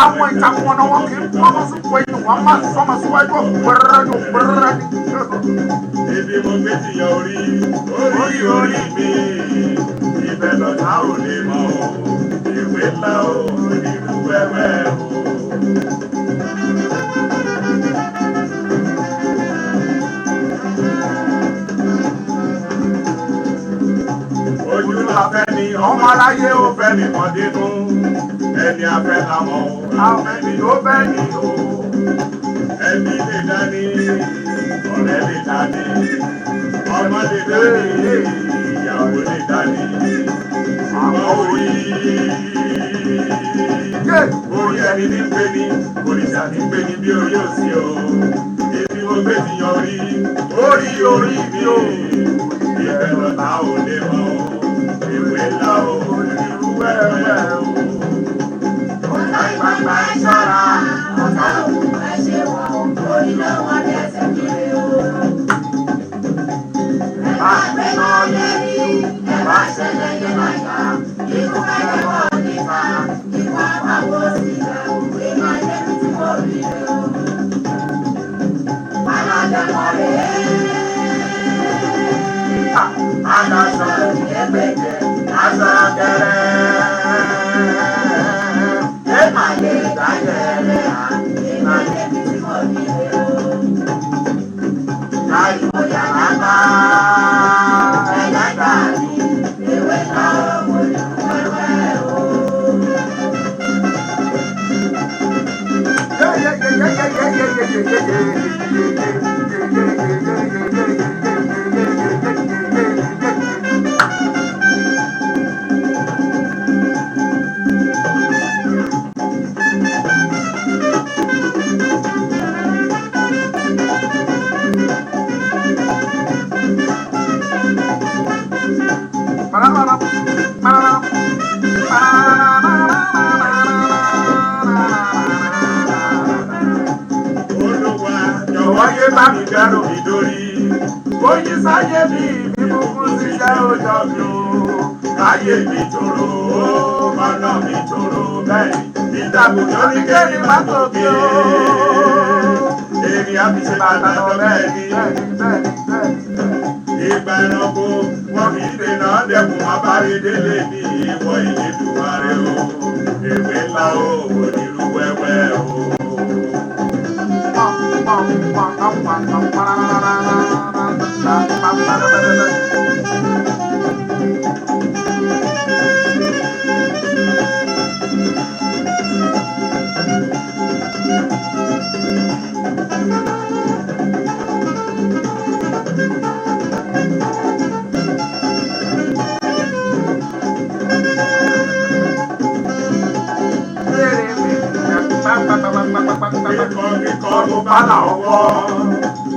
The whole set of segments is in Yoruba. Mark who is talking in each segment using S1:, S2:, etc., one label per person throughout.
S1: Àwọn ìtàkùn ọ̀nà wọn kì í pọ́nmọ́ sí pẹ̀lú wọn máa sọ́mọ síwájú gbẹ̀rẹ̀ ní.
S2: Ibi mo gbé ti yan orí mi, ibẹ̀ lọ́tà ò lè mọ̀ o, ìwé ńlá o, onírú wẹ́wẹ́ o. Ojú la fẹ́ ni ọmọ aráyé ò fẹ́ nìkan dínú. Ẹni afẹ́ làmọ̀ àwọn ẹni tó fẹ́ ní o. Ẹbí lè dání, ọ̀rẹ́ lè dání, ọmọ lè dání, ìyàwó lè dání. Àmọ́ orí ẹni ní pé ní, òrìṣà ní pé ní bí orí òsì o. Ibi mo gbé ti yan orí mi o. Ibẹ̀ lọ́tà ò lè mọ̀ o, ìwé ńlá o, onírú wẹ́wẹ́ o.
S3: Bàbá ṣọ́ra, ọ̀tá òkú ẹ ṣe wọ́n, orí lọ́wọ́ dẹ́sẹ̀ kiri o. Ẹ bá gbé náà lérí, ẹ bá ṣẹlẹ̀ yẹn máa yá. Ikú ẹgbẹ́ wọn nípa, ikú àpapọ̀ sílẹ̀ òwe máa débi tí kò rí rẹ o. Alájọmọ̀ rẹ̀ aláṣọ ìdẹ́gbẹ̀jẹ̀, aṣọ kẹrẹ́.
S2: Dárò mi dórí, bóyí sáyé mi mo kún síṣẹ́ òjò mi o. Káyé mi tòrò, ọ̀nà mi tòrò bẹ́ẹ̀. Ìtàkùn tó ní kéde má tóbi o. Èmi àfi ṣe bàtà lọ bẹ́ẹ̀ ni. Ìgbà ẹranko, wọn kì í dènà dẹkùn abárí délé ní ìwọ Ìlédùmarè o. Èwe ńlá o, onírú wẹ́wẹ́ o. Kíkọ́ ló bá làwọn wọ́,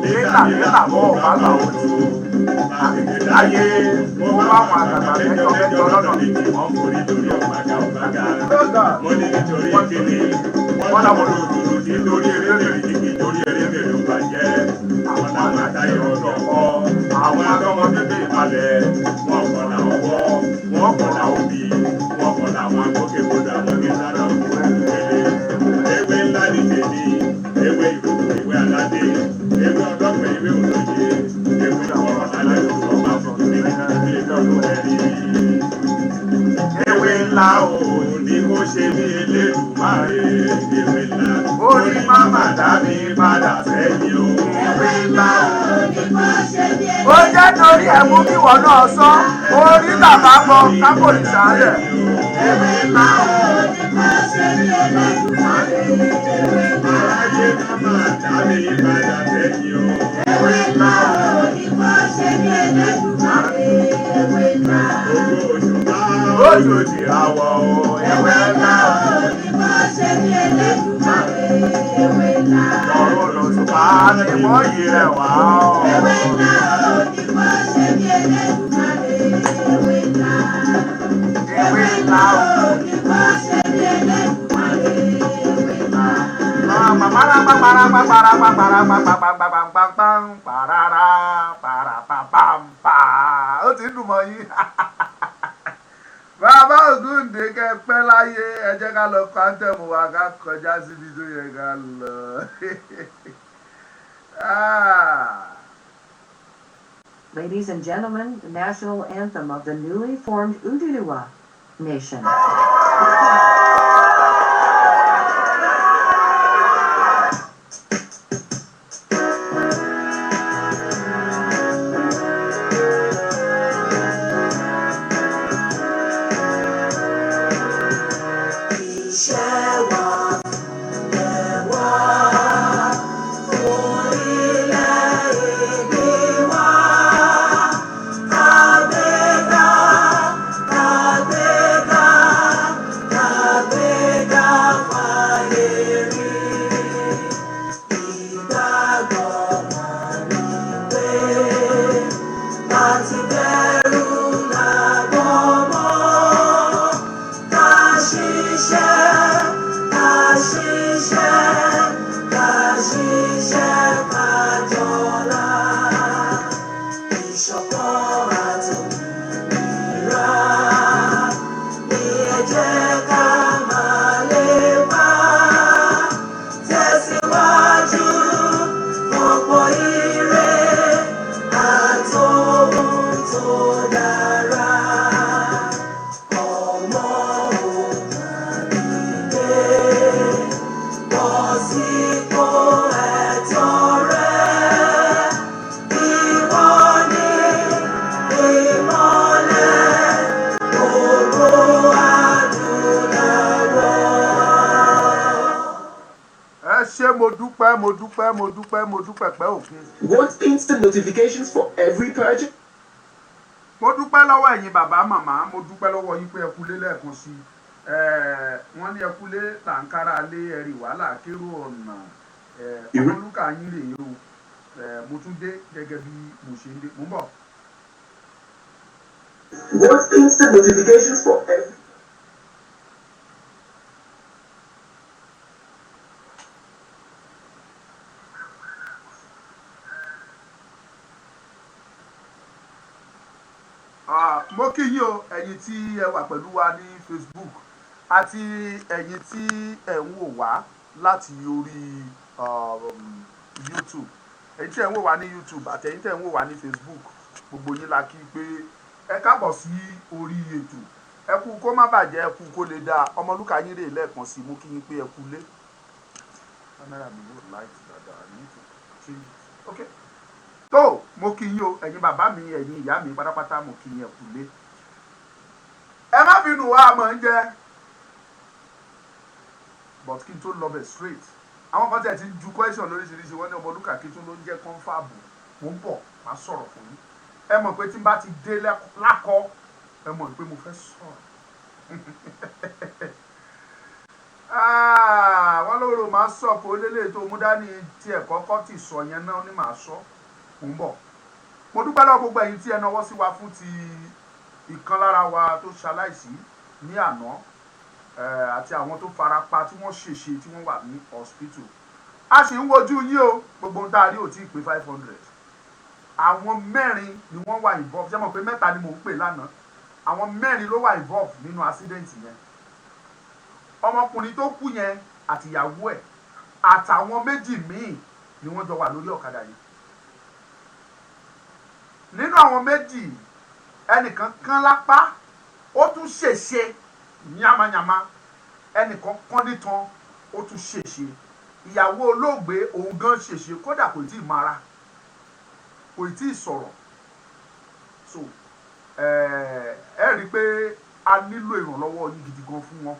S2: nílà mọ́ bá làwọn jù. Láyé mo bá wọn àgbàgbà mẹ́jọ lọ́nà méjì wọ́n forí lórí ọ̀gbàgà. Mo ní nítorí kíni, wọ́n làwọn olùdúró tí lórí eré kìkì lórí eré mèrè ó bàjẹ́. Àwọn làwọn àtàyè ọ̀dọ̀ kọ́, àwọn adọ́mọ bíbí ìpalẹ̀, wọ́n kọ̀ làwọn wọ́, wọ́n kọ̀ làwọn bí, wọ́n kọ̀ làwọn agbókèbodò àwọn ní sára òkú ewé ńlá ní tèmi, ewé ìrókò, ewé aládé, ewé ọlọ́pẹ̀, ewé olóye, ewé àwọn alálẹ̀ òkú ọba fún mi ní ilé lọ́dún ẹ̀rí. Ewé ńlá o ní kó ṣe mí Elédùmarè, ewé ńlá. Orí máma dá mi padà sẹ́yìn o.
S3: Ewé ńlá o ní kó ṣe mí Elédùmarè.
S1: Ó jẹ́ torí ẹ̀mú kí wọ́n náà sọ, orí bàbá gbọ́ kápòlì sáré.
S3: Ewé ńlá o ní kó ṣe mí Elédùmarè. Ewé ńlá
S2: ayé máma dá mi padà sẹ́yìn o.
S3: Ewé ńlá o ní kó ṣe mí Elédùmarè. Ewé ńlá.
S2: sódì àwọ̀
S3: ewé ńlá òyìnbó ṣe bí Elédùmarè ewé ńlá.
S2: Ọ̀run lòṣùpá ni wọ́n yí rẹ̀ wá
S3: ewé ńlá òyìnbó ṣe bí Elédùmarè ewé ńlá. ewé ńlá òyìnbó ṣe bí Elédùmarè ewé ńlá.
S1: Ó ti ń dùn mọ́ yín. Bàbá Ògúndé kẹ́ pẹ́ láyé, ẹ jẹ́ ká lọ kọ́ àǹtẹ̀mù wa ká kọjá síbi tó yẹ ká lọ.
S4: Ladies and gentlemen, the national anthem of the newly formed Ududuwa Nation.
S1: Mo dúpẹ́ pẹ́ òkun.
S5: Want instant notifications for every purchase?
S1: Mo dúpẹ́ lọ́wọ́ ẹ̀yin bàbá màmá, mo dúpẹ́ lọ́wọ́ yín pé ẹ kú lé lẹ́ẹ̀kan sí. Wọ́n ní ẹ kú lé tàǹkárá lé ẹ̀rì wàhálà kérò ọ̀nà. Olúkà yín rèé o. Mo tún dé gẹ́gẹ́ bí mo ṣe ń dé. Mo ń bọ̀.
S5: Want instant notifications for every
S1: mo kí yín o ẹ̀yin tí ẹ wà pẹ̀lú wa ní Facebook àti ẹ̀yin tí ẹ ń wò wá láti orí YouTube, ẹ̀yin tí ẹ ń wò wá ní YouTube àti ẹ̀yin tí ẹ ń wò wá ní Facebook, gbogbo yín la kí pé ẹ káàbọ̀ sí orí ètò. Ẹ kú kó má bàjẹ́, ẹ kú kó lè dáa. Ọmọlúkà yín rèé lẹ́ẹ̀kan sí, mo kí yín pé ẹ kú lé. Kámẹ́rà mi yóò light dáadáa ní change. Okay. Tó mo kí yín o ẹ̀yin bàbá mi ẹ̀yin ìyá mi pátápátá, mo kí yín ẹ kú lé. Ẹ má bínú wa mọ̀ ń jẹ́ but kí n tó lọ bẹ̀ straight. Àwọn kan tẹ̀ ti ju question lóríṣiríṣi, wọ́n ní Ọmọlúkà kí tún ló ń jẹ́ kọ́ńfàbù. Mo ń bọ̀ máa sọ̀rọ̀ fún yín. Ẹ mọ̀ pé tí n bá ti dé lákọ̀ ẹ mọ̀ pé mo fẹ́ sọ̀rọ̀. Wọ́n lóru máa sọ kó lélẹ̀ tó mú dání tí ẹ̀ kọ́kọ́ ti sọ yẹn náà ní màá sọ. Mo ń bọ̀. Mo dúpẹ́ lọ́wọ́ gbogbo ẹ̀yin tí ẹ nawọ́ sí wa fún ti ìkan lára wa tó ṣaláìsí ní àná àti àwọn tó farapa tí wọ́n ṣèṣe tí wọ́n wà ní hospital. A sì ń wojú yín o, gbogbo ń dárí ò tí ì pé 500. Àwọn mẹ́rin ni wọ́n wà involved. Ṣé mọ̀ pé mẹ́ta ni mò ń pè lánàá? Àwọn mẹ́rin ló wà involved nínú accident yẹn. Ọmọkùnrin tó kú yẹn àtìyàwó ẹ̀ àtàwọn méjì míì ni wọ́n jọ wà lórí ọ̀kadà yìí. Nínú àwọn méjì ẹnìkan kán lápá, ó tún ṣèṣe yamayama, ẹnìkan kán nítan, ó tún ṣèṣe. Ìyàwó olóògbé òun gan ṣèṣe, kódà kò tí ì mara, kò tí ì sọ̀rọ̀. So ẹ rí i pé a nílò ìrànlọ́wọ́ yín gidi gan fún wọn.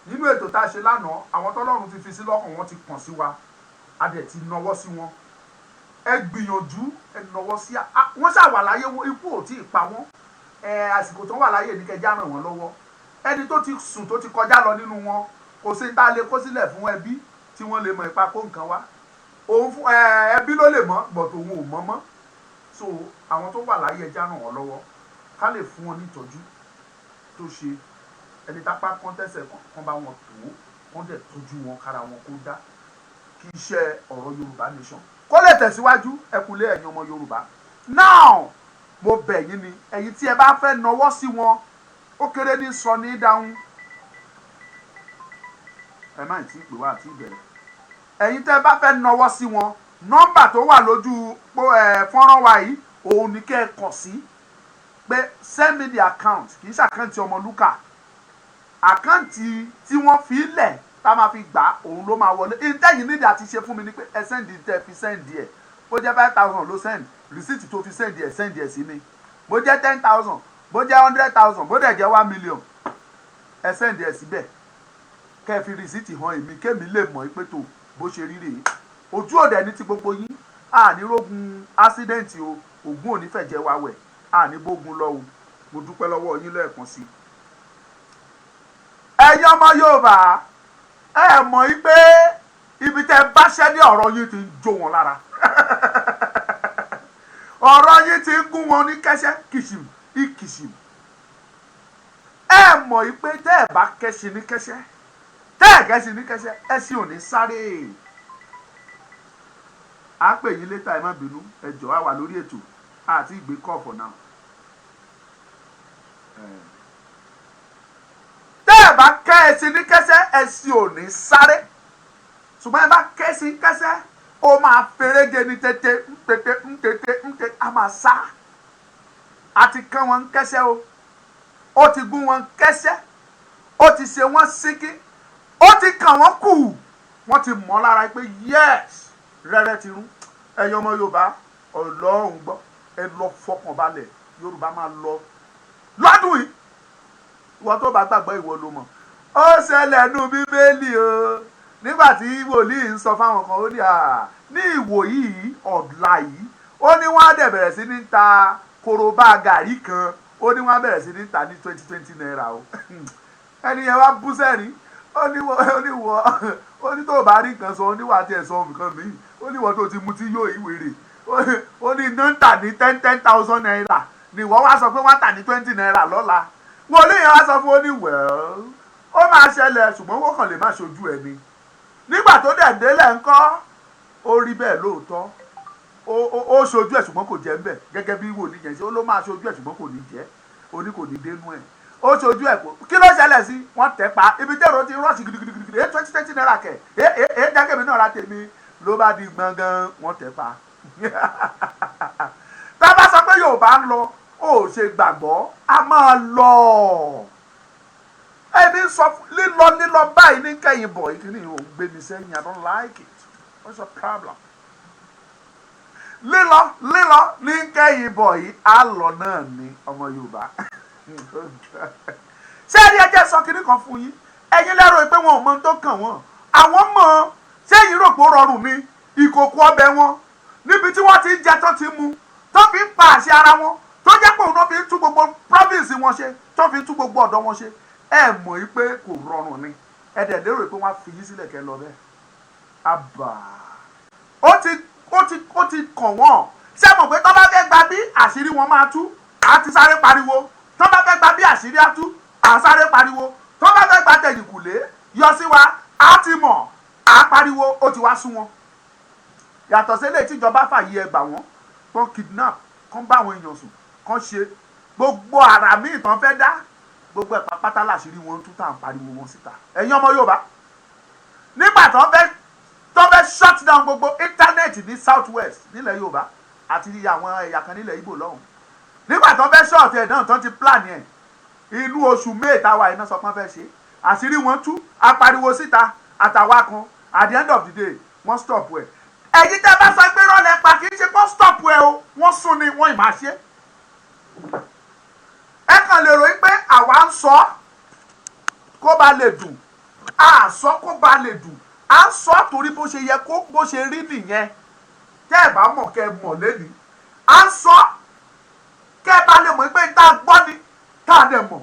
S1: Nínú ètò tá a ṣe lánàá, àwọn tọ́lọ́run ti fi sí lọ́kàn wọn ti kàn sí wa, a dẹ̀ ti nawọ́ sí wọn. Ẹ gbìyànjú ẹ nawọ́ sí wọ́n ṣàwà láyé, ikú ò tí ì pa wọ́n, àsìkò tó wà láyé ní kẹjá ràn wọ́n lọ́wọ́ ẹni tó ti sùn tó ti kọjá lọ nínú wọn kò sí tá a lè kó sílẹ̀ fún ẹbí tí wọ́n lè mọ ipa kó nǹkan wá òun fún ẹbí ló lè mọ̀ but òun ò mọ̀ mọ́ so àwọn tó wà láyé ẹjá ràn wọ́n lọ́wọ́ ká lè fún wọn ní ìtọ́jú tó ṣe ẹni tápá kán tẹ̀sẹ̀ kan bá wọn tó wọ́n dẹ̀ tọ́jú wọn kára wọn kó dá kí iṣẹ́ ọ̀rọ̀ Yorùbá nation kó lè tẹ̀síwájú ẹ kúlé ẹ̀yin ọmọ Yorùbá now mo bẹ̀ yín ni ẹ̀yin tí ẹ bá fẹ́ nawọ́ sí wọn ó kéré ní sọ ní dáhùn ẹ má tí ì pè wá àti ìbẹ̀rẹ̀ ẹ̀yin tẹ́ bá fẹ́ nawọ́ sí wọn nọ́mbà tó wà lójú fọ́nrán wa yìí òun ni kẹ́ ẹ kàn sí pé send me the account kì í ṣe àkáǹtì Ọmọlúkà àkáǹtì tí wọ́n fi lẹ̀ tá máa fi gbà òun ló máa wọlé ìtẹ́yìn nídìí àti ṣe fún mi ni pé ẹ sẹ́ndì tẹ́ fi sẹ́ndì ẹ̀ bó jẹ́ 5,000 ló sẹ́ndì rìsíìtì tó fi sẹ́ndì ẹ̀ sí mi bó jẹ́ 10,000 bó jẹ́ 100,000 bó dẹ̀ jẹ́ 1 million ẹ sẹ́ndì ẹ̀ síbẹ̀ kẹ́ ẹ fi rìsíìtì hàn èmi kémi lè mọ̀ pé tó bó ṣe rí rèé ojú òde ní ti gbogbo yín àní rógun ásídẹ́ǹtì o ògún òní fẹ̀jẹ̀ wa wẹ̀ àní bógun lọ o mo dúpẹ́ lọ́wọ́ yín lẹ́ẹ̀kan sí i. ẹ̀yin ọmọ Yorùbá ẹ mọ̀ pé ibi tẹ́ bá ṣẹ́ ní ọ̀rọ̀ yín ti ń jó wọn lára ọ̀rọ̀ yín ti ń gún wọn ní kẹ́sẹ́ kìsìm ìkìsìm ẹ mọ̀ pé tẹ́ ẹ bá kẹ́sì ní kẹ́sẹ́ tẹ́ ẹ kẹ́sì ní kẹ́sẹ́ ẹ sì ò ní sáré à ń pè yín létà ẹ má bínú ẹ jọ̀ọ́ á wà lórí ètò àti ìgbé call for now tẹ́ ẹ bá kẹ́sì ní kẹ́sẹ́ ẹ sì ò ní sáré ṣùgbọ́n ẹ bá kẹ́sì kẹ́sẹ́ ó máa ferege ní tètè ńtètè a máa sá àti kán wọn kẹ́sẹ́ o ó ti gún wọn kẹ́sẹ́ ó ti ṣe wọ́n síkí ó ti kàn wọ́n kù wọ́n ti mọ̀ lára pé yes rẹ́rẹ́ ti rún ẹ̀yin ọmọ Yorùbá Ọlọ́run gbọ́ ẹ lọ fọkàn balẹ̀ Yorùbá máa lọ lọ́dún yìí ìwọ tó bá gbàgbọ́ ìwọ ló mọ̀ ó ṣẹlẹ̀ nú Bíbélì o nígbà tí wòlíì ń sọ fáwọn kan ó ní ìwò yìí ọ̀la yìí ó ní wọ́n á dẹ̀ bẹ̀rẹ̀ sí ní ta korobá gàrí kan ó ní wọ́n á bẹ̀rẹ̀ sí ní ta ní 20 naira o ẹni yẹn wá bú sẹ́rìn ó ní tó bá rí nǹkan sọ ó ní wàá tiẹ̀ sọ nǹkan míì ó ní wọ́n tó ti mutí yóò ìwèrè ó ní iná ń tà ní 10,000 naira ni wọ́n wá sọ pé wọ́n tà ní 20 naira lọ́la wòlíì yẹn wá sọ fún ó ní well ó máa ṣẹlẹ̀ ṣùgbọ́n wọ́n kàn lè má ṣojú ẹ̀ ni nígbà tó dẹ̀ délẹ̀ ńkọ́ ó rí bẹ́ẹ̀ lóòótọ́ ó ṣojú ẹ̀ ṣùgbọ́n kò jẹ́ ń bẹ̀ gẹ́gẹ́ bí wòlíì yẹn ṣe ó ló máa ṣojú ẹ̀ ṣùgbọ́n kò ní jẹ́ ó ní kò ní dénú ẹ̀ ó ṣojú ẹ̀ kí ló ṣẹlẹ̀ sí wọ́n tẹ̀ pa ibi tẹ̀rọ ti rọ́ọ̀ṣì gidigidi 20 naira kẹ̀ jẹ́gẹ́ mi náà ra tèmi ló bá di gbọ̀ngàn wọ́n tẹ̀ pa tá a bá sọ pé Yorùbá ń lọ ó ṣe gbàgbọ́ a máa lọ ẹbí sọ lílọ báyìí ní kẹ́yìn bọ̀ ìkíní ò gbé mi sẹ́yìn I don't like it what's your problem lílọ ní kẹ́yìn bọ̀ yìí á lọ náà ní ọmọ Yorùbá ṣé ẹni ẹjẹ sọ kiri kan fún yín ẹ̀yin lẹ́rọ pé wọn ò mọ tó kàn wọ́n àwọn mọ̀ ṣé ẹ̀yin rò pé ó rọrùn ní ìkòkò ọbẹ̀ wọn níbi tí wọ́n ti ń jẹ tó ti mu tó fi ń pa àṣẹ ara wọn tó jẹ́ pé òun náà fi ń tú gbogbo province wọn ṣe tó fi ń tú gbogbo ọ̀dọ́ wọn ṣe ẹ mọ̀ pé kò rọrùn ni ẹ dẹ̀ lérò pé wọ́n á fi yín sílẹ̀ kẹ́ lọ bẹ́ẹ̀ àbà ó ti kàn wọ́n ṣé mọ̀ pé tó bá fẹ́ gba bí àṣírí wọn máa tú á ti sáré pariwo tó bá fẹ́ gba bí àṣírí á tú á sáré pariwo tó bá fẹ́ gba tẹ̀yìnkùlé yọ sí wa á ti mọ̀ á pariwo ó ti wá sú wọn yàtọ̀ sílẹ̀ tíjọba fàyè ẹgbà wọn kàn kidnap kàn bá àwọn èèyàn sùn kàn ṣe gbogbo àrà míì tán fẹ́ dá gbogbo ẹ̀ pátá láṣìírí wọn tún tàn pariwo wọn síta ẹ̀yin ọmọ Yorùbá nígbà tó fẹ́ shut down gbogbo íńtánẹ́ẹ̀tì ní South West nílẹ̀ Yorùbá àti àwọn ẹ̀yà kan nílẹ̀ Ìgbò lọ́hùn nígbà tó fẹ́ short ẹ̀ náà tán ti plan yẹn inú oṣù May táwa iná sọ pé wọ́n fẹ́ ṣe àṣírí wọn tú apariwo síta àtàwa kan at the end of the day wọ́n stop ẹ̀ ẹ̀yin tẹ́ bá sọ pé rọ́lẹ̀ pa kì í ṣe kó stop ẹ̀ o wọ́n sún ni wọ́n ì máa ṣe ẹ kàn lè ròyìn pé àwa ń sọ kó ba lè dùn à sọ kó ba lè dùn à ń sọ torí bó ṣe yẹ kó bó ṣe rí nìyẹn tẹ́ ẹ bá mọ̀ kẹ́ ẹ mọ̀ lẹ́nìí à ń sọ kẹ́ ẹ bá lè mọ̀ pé tá a gbọ́ ni tá a dẹ̀ mọ̀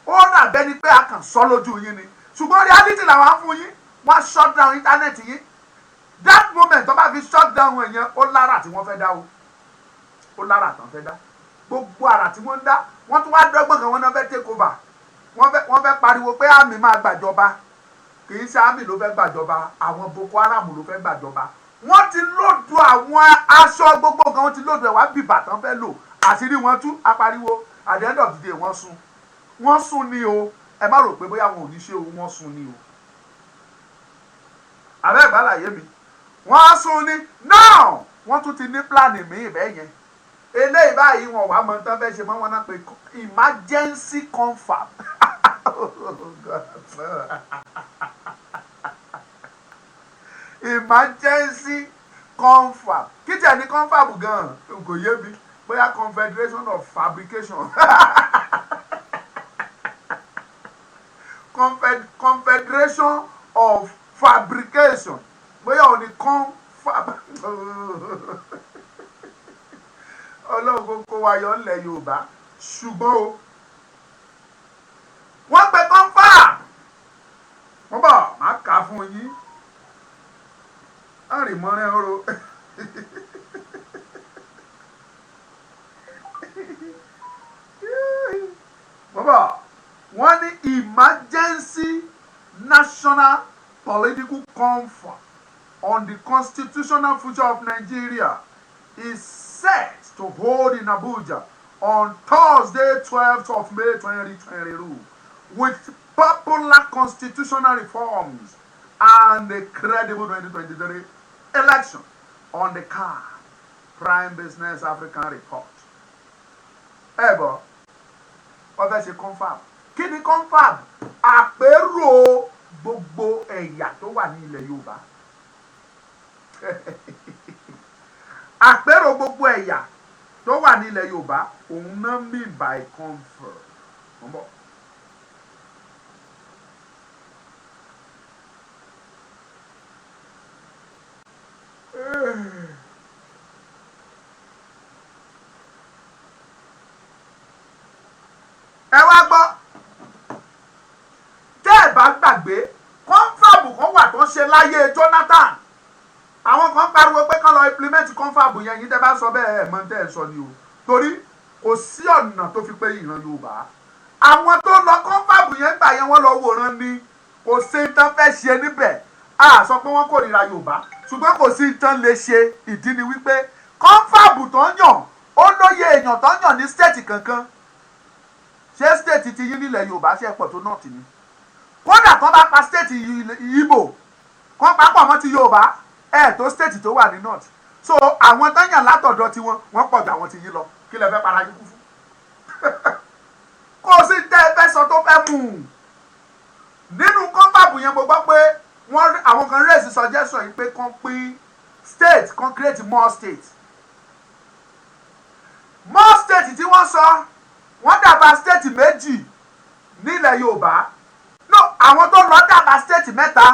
S1: ó rà bẹ́ni pé a kàn sọ lójú yín ni ṣùgbọ́n reality làwọn á fún yín wọ́n shut down internet yín that moment tó bá fi shut down èèyàn ó lára tí wọ́n fẹ́ dá o ó lára tán fẹ́ dá gbogbo àrà tí wọ́n ń dá wọ́n tún wá dọ́gbọ́n kan wọ́n náà fẹ́ take over wọ́n fẹ́ pariwo pé àmì máa gbàjọba kì í ṣe àmì ló fẹ́ gbàjọba àwọn Boko Haram ló fẹ́ gbàjọba wọ́n ti lòdù àwọn aṣọ gbogbo nǹkan wọ́n ti lòdù ẹ̀ wá bìbà tán fẹ́ lò àṣírí wọn tú apariwo at the end of the day wọ́n sùn ní o ẹ má rò pé bóyá wọn ò ní ṣe o wọ́n sùn ní o àbẹ́ ìgbàláyé mi wọ́n sùn ní now wọ́n tún ti ní pílánì míì bẹ́ẹ̀ yẹn eléyìí báyìí wọn wà mọ tán fẹ́ ṣe mọ́ wọn náà pé emergency confab emergency confab kí tiẹ̀ ní confab gan-an kò yé mi bóyá confederation of fabrication confederation of fabrication bóyá ò ní confab ọlọ́run kó kó wa yọ ńlẹ̀ Yorùbá ṣùgbọ́n o wọ́n pe confab wọ́n bọ̀ máa kà á fún yín àrìmọ́rẹ́ ọ̀rọ̀ wọ́n bọ̀ wọ́n ní emergency national political confab on the constitutional future of Nigeria is set to hold in Abuja on Thursday, 12th of May 2022, with popular constitutional reforms and a credible 2023 election on the card. Prime Business African Report. Ebo, what is a confab? Kí ni confab? Àpérò gbogbo ẹ̀yà tó wà ní ilẹ̀ Yorùbá. Àpérò gbogbo ẹ̀yà tó wà ní ilẹ̀ Yorùbá òun náà mean by confab. Ẹ wá gbọ́ tẹ́ ẹ bá gbàgbé confab kan wà tó ṣe láyé Jonathan àwọn kan pariwo pé kán lọ implement confab yẹn yín tẹ́ bá sọ bẹ́ẹ̀ ẹ̀ mọ́ tẹ́ ẹ sọ ni o torí kò sí ọ̀nà tó fi pé ìran Yorùbá àwọn tó lọ confab yẹn gbà yẹn wọ́n lọ wòran ni kò sí tán fẹ́ ṣe níbẹ̀ a sọ pé wọ́n kórìíra Yorùbá ṣùgbọ́n kò sí tán lè ṣe ìdí ni wípé confab tó ń yàn ó lóye èèyàn tó ń yàn ní state kankan ṣé state ti yín nílẹ̀ Yorùbá ṣe pọ̀ tó north ni kódà kan bá pa state Ìgbò kan papọ̀ mọ́ ti Yorùbá tó state tó wà ní north so àwọn tó yàn látọ̀dọ̀ tiwọn wọ́n pọ̀ jù àwọn ti yín lọ kí lẹ fẹ́ para yín kú fún kò sí tẹ́ ẹ fẹ́ sọ tó fẹ́ mú un nínú confab yẹn mo gbọ́ pé wọ́n àwọn kan raise suggestion yìí pé kán pín state kan create more state tí wọ́n sọ wọ́n dàbà state méjì nílẹ̀ Yorùbá no àwọn tó lọ dàbà state mẹ́ta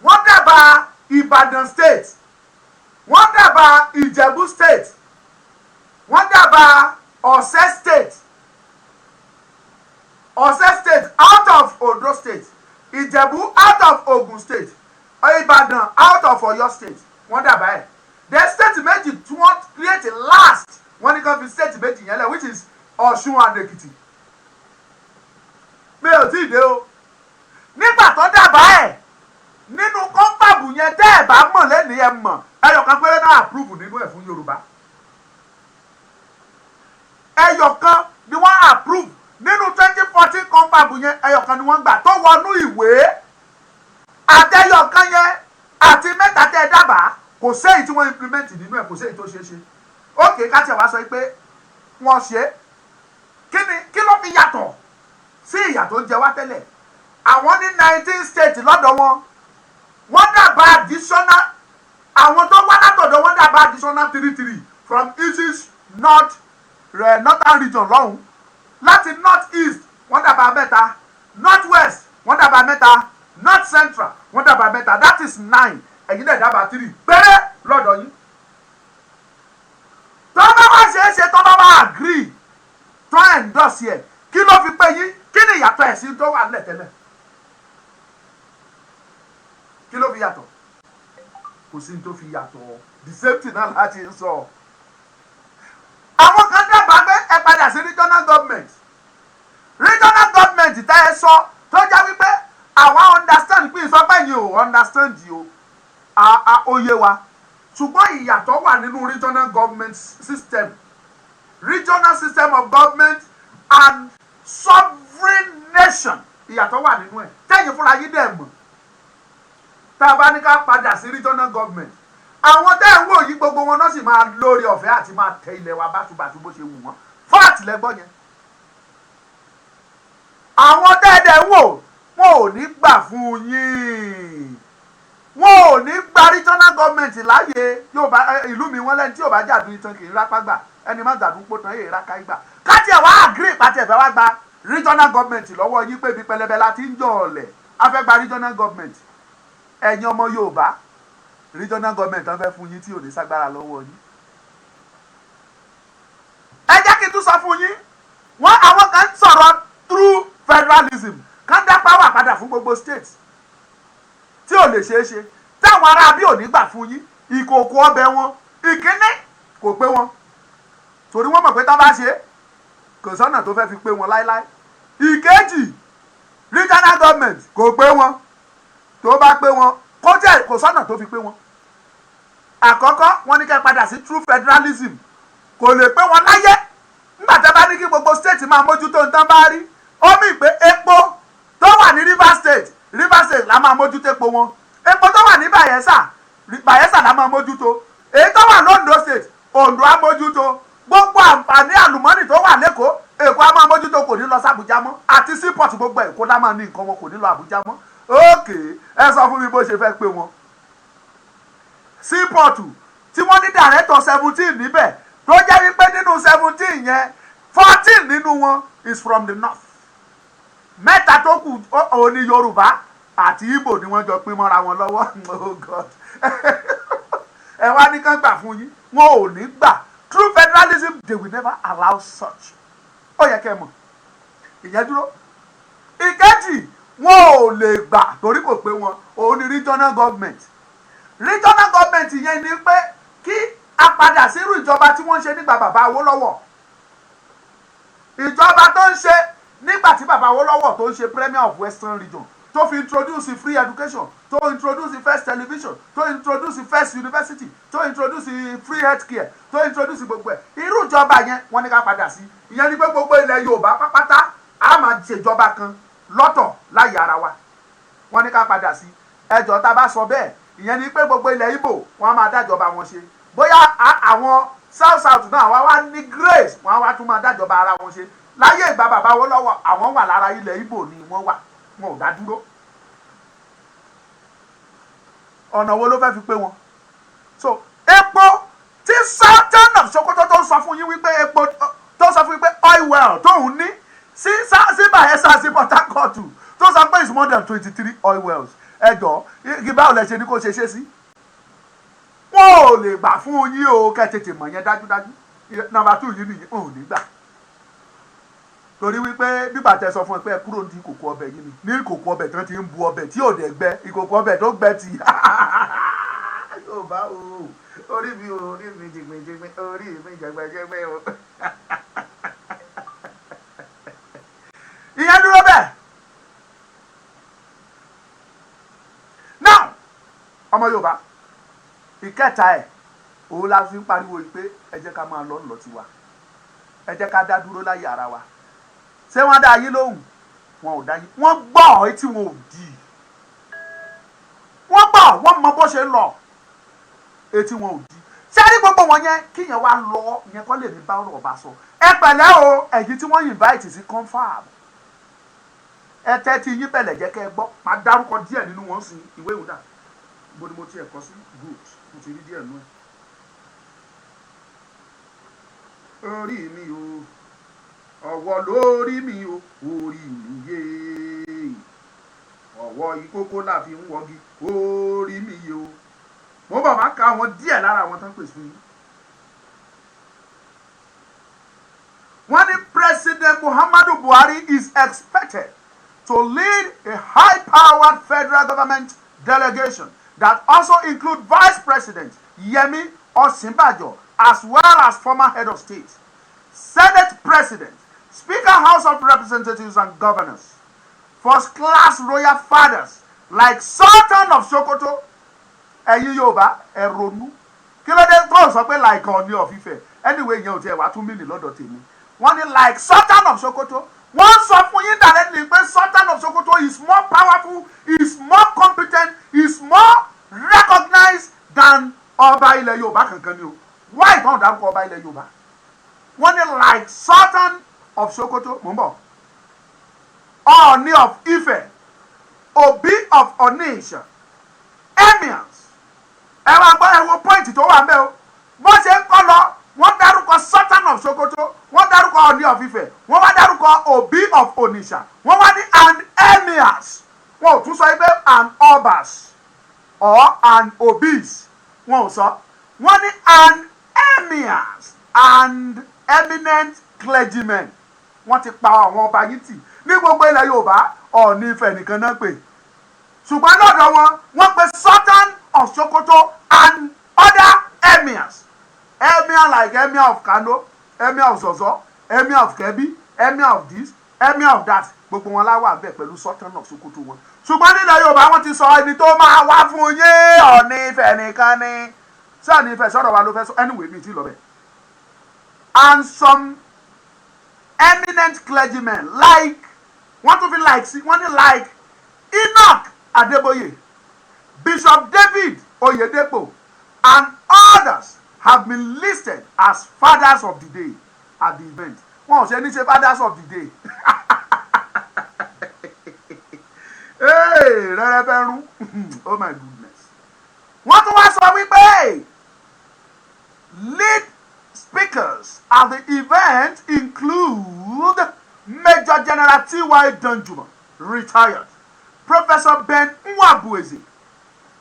S1: wọ́n dàbà Ìbàdàn state wọ́n dàbà Ìjẹ̀bú state wọ́n dàbà Ọ̀ṣẹ́ state out of Ondo state Ìjẹ̀bú out of Ogun state Ìbàdàn out of Ọ̀yọ́ state wọ́n dàbà ẹ̀ the state méjì tí wọ́n create last wọ́n ní kan fi state méjì yẹn lẹ̀ which is Ọ̀ṣun and Èkìtì mi ò tí ì dé o nígbà tó dàbà ẹ̀ nínú confab yẹn tẹ́ ẹ̀ bá mọ̀ lẹ́nu ẹ̀ mọ̀ ẹyọ̀kan péré náà approve nínú ẹ̀ fún Yorùbá ẹyọ̀kan ni wọ́n approve nínú 2014 confab yẹn ẹyọ̀kan ni wọ́n gbà tó wọnú ìwé àtẹyọ̀kan yẹn àti mẹ́ta tẹ́ ẹ dábàá kò séyìí tí wọ́n implement nínú ẹ̀ kò séyìí tó ṣeé ṣe ókè ká tiẹ̀ wá sọ pé wọ́n ṣe kí ló fi yàtọ̀ sí ìyà tó ń jẹ wá tẹ́lẹ̀ àwọn ní 19 states lọ́dọ̀ wọ́n dábàá additional àwọn tó wá látọ̀dọ̀ wọ́n dábàá additional 33 from east northern region lọ́hùn láti north east wọ́n dábàá mẹ́ta north west wọ́n dábàá mẹ́ta north central wọ́n dábàá mẹ́ta that is 9 ẹ̀yin náà dábàá 3 péré lọ́dọ̀ yín tó bá wá ṣe ṣeé ṣe tó bá wá agree tó endorse ẹ̀ kí ló fi pé yín kí ni ìyàtọ̀ ẹ̀ sí tó wà nílẹ̀ tẹ́lẹ̀ kí ló fi yàtọ̀ kò sí ní tó fi yàtọ̀ the same thing náà láti ń sọ àwọn kan dábàá pé ẹ padà sí regional government tẹ́ ẹ sọ tó jẹ́ wípé àwa understand pé ìsọpẹ́ yìí ò understand yìí o òye wa ṣùgbọ́n ìyàtọ̀ wà nínú regional government system of government and sovereign nation ìyàtọ̀ wà nínú ẹ̀ tẹ́yìn fúnra yín dẹ̀ mọ̀ tá a bá ní ká padà sí regional government àwọn tẹ́ ẹ̀ ń wò yí gbogbo wọn náà sì máa lórí ọ̀fẹ́ àti máa tẹ ilẹ̀ wa bátúbàtú bó ṣe wù wọ́n fáàtì lẹ́gbọ́n yẹn àwọn tẹ́ ẹ̀ dẹ̀ ń wò wọn ò ní gbà fún yín wọn ò ní gba regional government láàyè ìlú mi wọn lẹ́ni tí yóò bá jàdú itan kì í rápá gbà ẹni má jàdú pótan yìí ráká gbà káti ẹ̀ wá agree pàtì ẹ̀fẹ́ wá gba regional government lọ́wọ́ yín pé ibi pẹlẹbẹ la ti ń jọ ọ̀lẹ̀ a fẹ́ gba regional government ẹ̀yin ọmọ Yorùbá regional government tán fẹ́ fún yín tí ò ní ságbára lọ́wọ́ yín ẹ jẹ́ kí n tún sọ fún yín wọ́n àwọn kan ń sọ̀rọ̀ through federalism kan dá power padà fún gbogbo state tí ò lè ṣeé ṣe táwọn ará bí ò ní gbà fún yín ìkòkò ọbẹ̀ wọn ìkíní kò pé wọn torí wọ́n mọ̀ pé tán bá ṣe kò sọ́nà tó fẹ́ fi pé wọn láéláé ìkejì regional government kò pé wọn tó bá pé wọn kò sọ́nà tó fi pé wọn àkọ́kọ́ wọ́n ní kẹ́ padà sí true federalism kò lè pé wọn láyé nígbà tí a bá ní kí gbogbo state máa mójútó nǹkan bá rí ó mì pé epo tó wà ní Rivers State la máa mójútó epo wọn epo tó wà ní Bayelsa la máa mójútó èyí tó wà l'Ondo State Ondo á mójútó gbogbo àǹfààní àlùmọ́nì tó wà l'Èkó Èkó á máa mójútó kò ní lọ sí Àbújá mọ́ àti seaport gbogbo Èkó lá máa ní nǹkan wọn kò ní lọ Àbújá mọ́ ókè ẹ sọ fún mi bó ṣe fẹ́ pé wọn seaport tí wọ́n ní director 17 níbẹ̀ tó jẹ́ wípé nínú 17 yẹn 14 nínú wọn is from the north mẹ́ta tó kù òní Yorùbá àti Ìgbò ni wọ́n jọ pín mọ́ra wọn lọ́wọ́ oh God ẹ wá ní kán gbà fún yín wọn ò ní gbà true federalism they will never allow such ó yẹ kẹ́ mọ̀ ìyẹn dúró ìkejì wọn ò lè gbà torí kò pé wọn òun ni regional government yẹn ni pé kí a padà sírú ìjọba tí wọ́n ń ṣe nígbà bàbá Awólọ́wọ̀ ìjọba tó ń ṣe nígbà tí bàbá Awólọ́wọ̀ tó ń ṣe premier of Western Region tó fi introduce free education tó introduce first television tó introduce first university tó introduce free health care tó introduce gbogbo ẹ̀ irú ìjọba yẹn wọ́n ní ká padà sí ìyẹn ni pé gbogbo ilẹ̀ Yorùbá pápátá a máa ṣèjọba kan lọ́tọ̀ láyé ara wa wọ́n ní ká padà sí ẹjọ́ tá a bá sọ bẹ́ẹ̀ ìyẹn ni pé gbogbo ilẹ̀ Ìgbò wọ́n á máa dájọba wọn ṣe bóyá àwọn south náà wá wá ní grace wọ́n á wá tún máa dájọba ara wọn ṣe láyé ìgbà bàbá Awólọ́wọ̀ àwọn wà lára ilẹ̀ Ìgbò ni wọ́n wà wọn ò dá dúró ọ̀nà wo ló fẹ́ fi pé wọn so epo tí Sultan of Sokoto tó ń sọ fún yín wípé epo tó sọ fún yín pé oil well tóun ní sí Bayelsa sí Port Harcourt tó sọ pé it's more than 23 oil wells ẹjọ́ kí báwo lẹ ṣe ní kó ṣe ṣe sí wọn ò lè gbà fún yín o kẹ́ tètè mọ̀ yẹn dájúdájú number 2 yìí nìyẹn ò ní gbà torí wípé bíbà tẹ sọ fún ẹ pé ẹ kúrò ní ìkòkò ọbẹ̀ yìí ni ní ìkòkò ọbẹ̀ tí wọ́n ti ń bu ọbẹ̀ tí ò dẹ̀ gbẹ ìkòkò ọbẹ̀ tó gbẹ tì yóò bá o orí mi jìgbìnjìgbìn orí mi jẹgbẹjẹgbẹ o ìyẹn dúró bẹ́ẹ̀ now ọmọ Yorùbá ìkẹta ẹ̀ òun la fi ń pariwo yìí pé ẹ jẹ́ ká máa lọ tiwa ẹ jẹ́ ká dá dúró láyé ara wa ṣé wọ́n dá yín lóhùn wọn ò dá yín wọ́n gbọ́ etí wọn ò dì í wọ́n gbọ́ wọ́n mọ bó ṣe lọ etí wọn ò dì í ṣé ní gbogbo wọn yẹn kíyẹn wá lọ yẹn kọ́ lè ní bá ọ̀rọ̀ ọba sọ ẹ pẹ̀lẹ́ o ẹ̀yin tí wọ́n invite sí confab ẹ tẹ́tí yín bẹ̀lẹ̀ jẹ́ kẹ́ ẹ gbọ́ máa dárúkọ díẹ̀ nínú wọn sí ìwé ìwúdà bó ni mo ti ẹ̀kọ́ sí good mo ti rí díẹ̀ nú ẹ̀. orí mi o ọwọ́ lórí mi o orí mi yé ọwọ́ ìkókó la fi ń wọ́gi orí mi yé o mo bọ̀ máa ka àwọn díẹ̀ lára àwọn tán pèsè fún yín President Muhammadu Buhari is expected to lead a high-powered federal government delegation that also includes Vice President Yemi Osinbajo, as well as former head of state, Senate President, Speaker House of Representatives and Governors, first-class royal fathers like Sultan of Sokoto, ẹ̀yin Yorùbá ẹ ronú kí ló dé tó sọ pé like Ọọ̀ni of Ifẹ̀ anyway yẹn ò tiẹ̀ wá tún mí ní lọ́dọ̀ tèmi wọ́n ní like Sultan of Sokoto wọ́n sọ fún yín directly pé Sultan of Sokoto is more powerful, is more competent, is more recognized than ọba ilẹ̀ Yorùbá kankan ni o why ìtàn dárúkọ ọba ilẹ̀ Yorùbá wọ́n ní like Sultan of Sokoto mò ń bọ̀ Ọọ̀ni of Ifẹ̀, Obi of Onitsha, emirs ẹ wá gbọ́ ẹ wo pọ́ìntì tó wà ń bẹ̀ o bó ṣe ń kọ́ lọ wọ́n dárúkọ Sultan of Sokoto wọ́n dárúkọ Ọọ̀ni of Ifẹ̀ wọ́n wá dárúkọ Obi of Onitsha wọ́n wá ní and emirs wọn ò tún sọ pé and obas or and obis wọn ò sọ wọ́n ní and emirs and eminent clergymen wọ́n ti pa àwọn ọba yìí tì ní gbogbo ilẹ̀ Yorùbá Ọọ̀ni Ifẹ̀ nìkan náà pè ṣùgbọ́n lọ́dọ̀ wọn wọ́n pe Sultan of Sokoto and other emirs emir like emir of Kano, emir of Zozo, emir of Kebbi, emir of this, emir of that gbogbo wọn láwà bẹ́ẹ̀ pẹ̀lú Sultan of Sokoto wọn ṣùgbọ́n nílẹ̀ Yorùbá wọ́n ti sọ ẹni tó máa wá fún yín Ọọ̀ni Ifẹ̀ nìkan ni Ọọ̀ni Ifẹ̀ sọ̀rọ̀ wa ló fẹ́ sọ anyway mi ti lọ bẹ́ẹ̀ and some eminent clergymen like wọ́n tún fi like sí wọ́n ní like Enoch Adeboye, Bishop David Oyedepo and others have been listed as fathers of the day at the event. Wọ́n ò ṣe ní ṣe fathers of the day. Hey, rẹ́rẹ́ fẹ́ rún. Oh my goodness. Wọ́n tún wá sọ wípé lead speakers at the event include Major General T.Y. Danjuma, retired, Professor Ben Nwabueze,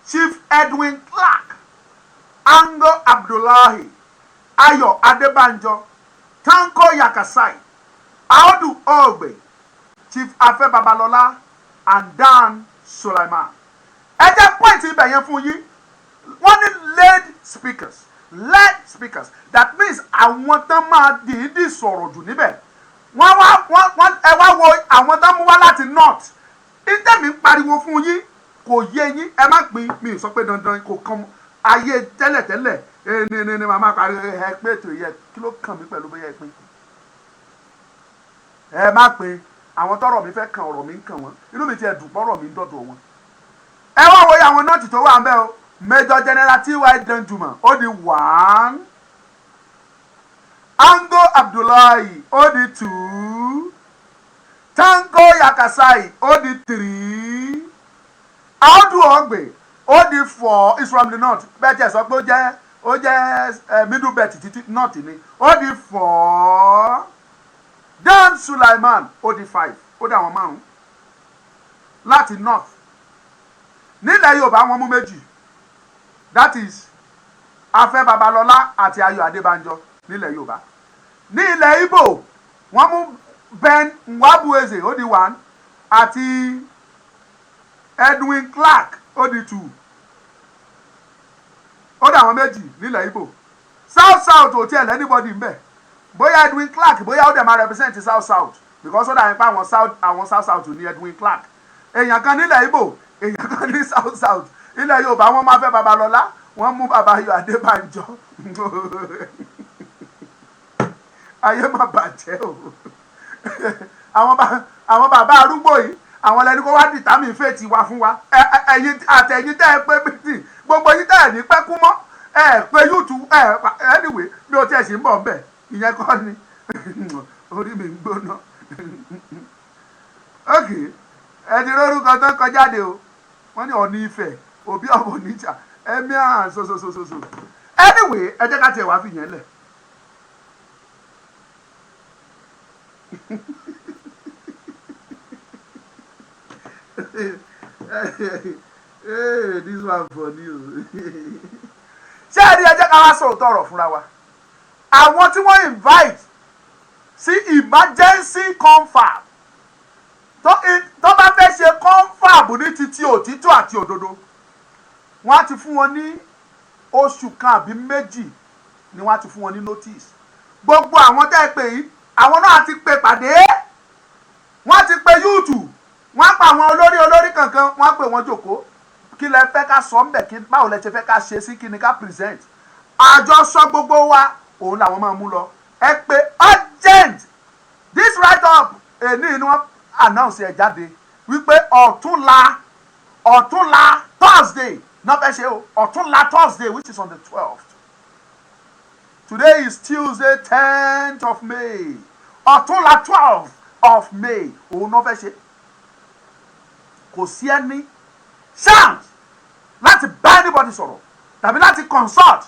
S1: Chief Edwin Clark, Ango Abdullahi, Ayo Adebanjo, Tanko Yakasai, Audu Ogbe, Chief Afe Babalola, and Dan Sulaiman. Ẹ jẹ́ point ibẹ̀ yẹn fún yín. Wọ́n ní lead speakers. That means àwọn tán máa dìídì sọ̀rọ̀ jù níbẹ̀. Wọ́n ẹ wá wo àwọn tán mú wá láti north. Ìtẹ̀mí ń pariwo fún yín kò yé yín ẹ má pín mi sọ pé dandan kò kàn ayé tẹ́lẹ̀tẹ́lẹ̀ ní màmá pariwo ẹ pé ètò yẹ kí ló kàn mí pẹ̀lú bóyá ẹ pín. Ẹ má pín àwọn tọ́rọ̀ mi fẹ́ kan ọ̀rọ̀ mi ń kàn wọ́n inú mi ti ẹ̀ dùn pọ́rọ̀ mi ń dọ̀dọ̀ wọn. Ẹ wá wo àwọn nọ́ọ̀tì tó wà ń bẹ̀ o Major General T.Y. Danjuma ó di 1, Ango Abdullahi ó di 2, Tanko Yakasai ó di 3, Audu Ogbe ó di 4 is from the north bẹ́ẹ̀ tí ẹ sọ pé ó jẹ́ middle belt títí north ni ó di 4, Dan Sulaiman ó di 5 ó di àwọn 5 láti north nílẹ̀ Yorùbá wọ́n mú méjì that is Afe Babalola àti Ayo Adebanjo nílẹ̀ Yorùbá ní ilẹ̀ Igbo wọ́n mú Ben Nwabueze ó di 1 àti Edwin Clark ó di 2 ó dà wọ́n méjì nílẹ̀ Igbo south ò tiẹ̀ lẹ́nìbọ̀dì ńbẹ̀ bóyá Edwin Clark bóyá ó dẹ̀ máa represent south because ó dà nípa àwọn south ní Edwin Clark èèyàn kan nílẹ̀ Igbo èèyàn kan ní south ilẹ̀ Yorùbá wọ́n máa fẹ́ Babalola wọ́n mú bàbá Ayọ̀ Adébánjọ ayé má bàjẹ́ o àwọn bàbá arúgbó yìí àwọn lẹni kó wá dìtámì fèètì wá fún wa ẹ̀yin àtẹ̀yin tẹ́ ẹ pé bìtì gbogbo yín tẹ́ ẹ ní pẹ́ kú mọ́ ẹ pé YouTube anyway bí o tiẹ̀ sì ń bọ̀ bẹ̀ ìyẹn kọ́ ni orí mi ń gbóná ok ẹ ti lórúkọ tó ń kọjáde o wọ́n ní Ọọ̀ni Ifẹ̀ Obi of Onitsha ẹ̀mí àhàn sosososo anyway ẹ jẹ́ ká tiẹ̀ wá fi yẹn lẹ̀. Hey, this one for you. Ṣé ẹ rí ẹ jẹ́ ká wá sọ̀rọ̀ tọ̀rọ̀ fúnra wa àwọn tí wọ́n invite sí emergency confab tó bá fẹ́ ṣe confab ní títí òtítọ́ àti òdodo wọ́n á ti fún wọn ní oṣù kan àbí méjì ni wọ́n á ti fún wọn ní notice gbogbo àwọn tẹ́ ẹ pè yìí àwọn náà ti pè pàdé wọ́n ti pè yúùtù wọ́n á pa àwọn olórí kankan wọ́n á pè wọ́n jókòó kí lẹ fẹ́ ká sọ ńbẹ̀ kí báwo lẹ ṣe fẹ́ ká ṣe sí kí ni ká present àjọsọ gbogbo wa òun làwọn máa mú lọ ẹ pé urgent this write up èní ni wọ́n announce ẹ̀ jáde wípé ọ̀túnla Thursday náà fẹ́ ṣe o ọ̀túnla Thursday which is on the 12th. Today is Tuesday 10th of May ọ̀túnla 12th of May òun náà fẹ́ ṣe kò sí ẹni chance láti bá anybody sọ̀rọ̀ tàbí láti consult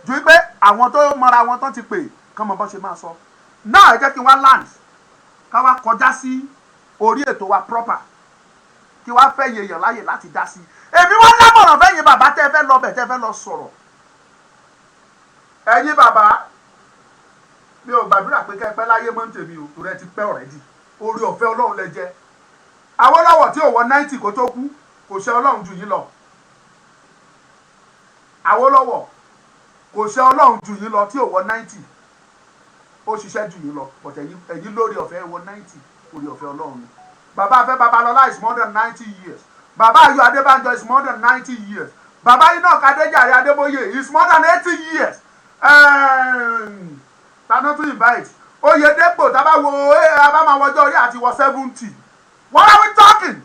S1: ju wípé àwọn tó mọra wọn tán ti pè kán mọ bọ́n ṣe máa sọ náà ẹ jẹ́ kí wá land ká wá kọjá sí orí ètò wa proper kí wá fẹ́ yèèyàn láyè láti dá sí èmi wọ́n lámọ̀ràn fẹ́yìn bàbá tẹ́ fẹ́ lọ bẹ̀ tẹ́ fẹ́ lọ sọ̀rọ̀ ẹ̀yin bàbá mi ò gbàdúrà pé kẹ́ ẹ pẹ́ láyé mọ́ ń tèmi o torí ẹ ti pẹ́ already orí ọ̀fẹ́ Ọlọ́run lẹ jẹ́ Awólọ́wọ̀ tí ò wọ 90 kó tó kú kò ṣe Ọlọ́run jù yín lọ Awólọ́wọ̀ kò ṣe Ọlọ́run jù yín lọ tí ò wọ 90 ó ṣiṣẹ́ jù yín lọ but ẹ̀yin lórí ọ̀fẹ́ wọ 90 orí ọ̀fẹ́ Ọlọ́run ni bàbá Afẹ́ Babalola is more than 90 years bàbá Ayọ̀ Adebanjo is more than 90 years bàbá Enoch Adéjàre Adeboye is more than 80 years tànà tún invite Oyedepo tábà wo abámáwọjọ́ orí àti wọ 70 what are we talking?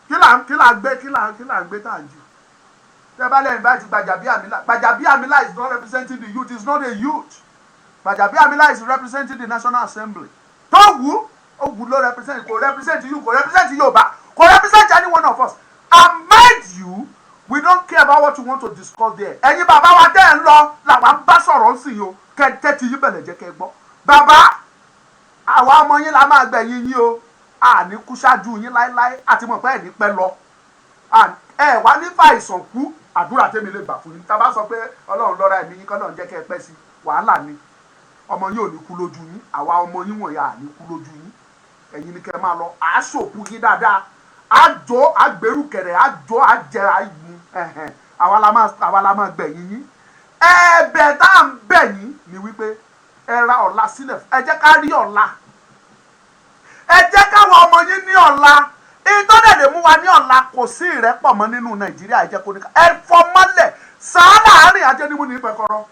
S1: kí là ń gbé tá à ń jù tẹ́ bá lè invite Gbajabiamila is not representing the youth, is not a youth. Gbajabiamila is representing the National Assembly. Tó wù ó wù ló represent kò represent you kò represent Yorùbá kò represent any one of us. And mind you, we don't care about what you want to discuss there. Ẹ̀yin bàbá wa tẹ́ ń lọ làwa ń bá sọ̀rọ̀ sí yìí o kẹ́ ti yín bẹ̀lẹ̀ jẹ́ kẹ́ gbọ́. Bàbá àwa ọmọ yín la máa gbẹ̀yìn yín o àní kú ṣáájú yín láéláé àti mọ̀ pé ẹ̀ ní pẹ́ lọ ẹ wá ní fàìsàn kú àdúrà tèmi lè gbà fún yín tá a bá sọ pé Ọlọ́run lọ́ra ẹ̀mí yín kọ́lọ́run jẹ́ kẹ́ ẹ pẹ́ sí wàhálà ni ọmọ yín ò ní kú lójú yín àwa ọmọ yín wọ̀nyí à ní kú lójú yín ẹ̀yin ni kẹ́ ẹ máa lọ àásòkú yín dáadáa àjọ àgbérùkẹ̀rẹ̀ àjọ àjẹ àìmú àwa la máa gbẹ̀yìn yín ẹ̀bẹ̀ tá à ń bẹ̀ yín ni wípé ẹ ra ọ̀la sílẹ̀ ẹ jẹ́ ká rí ọ̀la ẹ jẹ́ káwọn ọmọ yín ní ọ̀la ìtọ́lẹ̀ lè mú wa ní ọ̀la kò sí ìrẹ́pọ̀ mọ́ nínú Nàìjíríà ẹ jẹ́ kó ní ká ẹ fọmọ́lẹ̀ sáárà àárín ajẹ́nimu ní ìpẹ́kọ́rọ́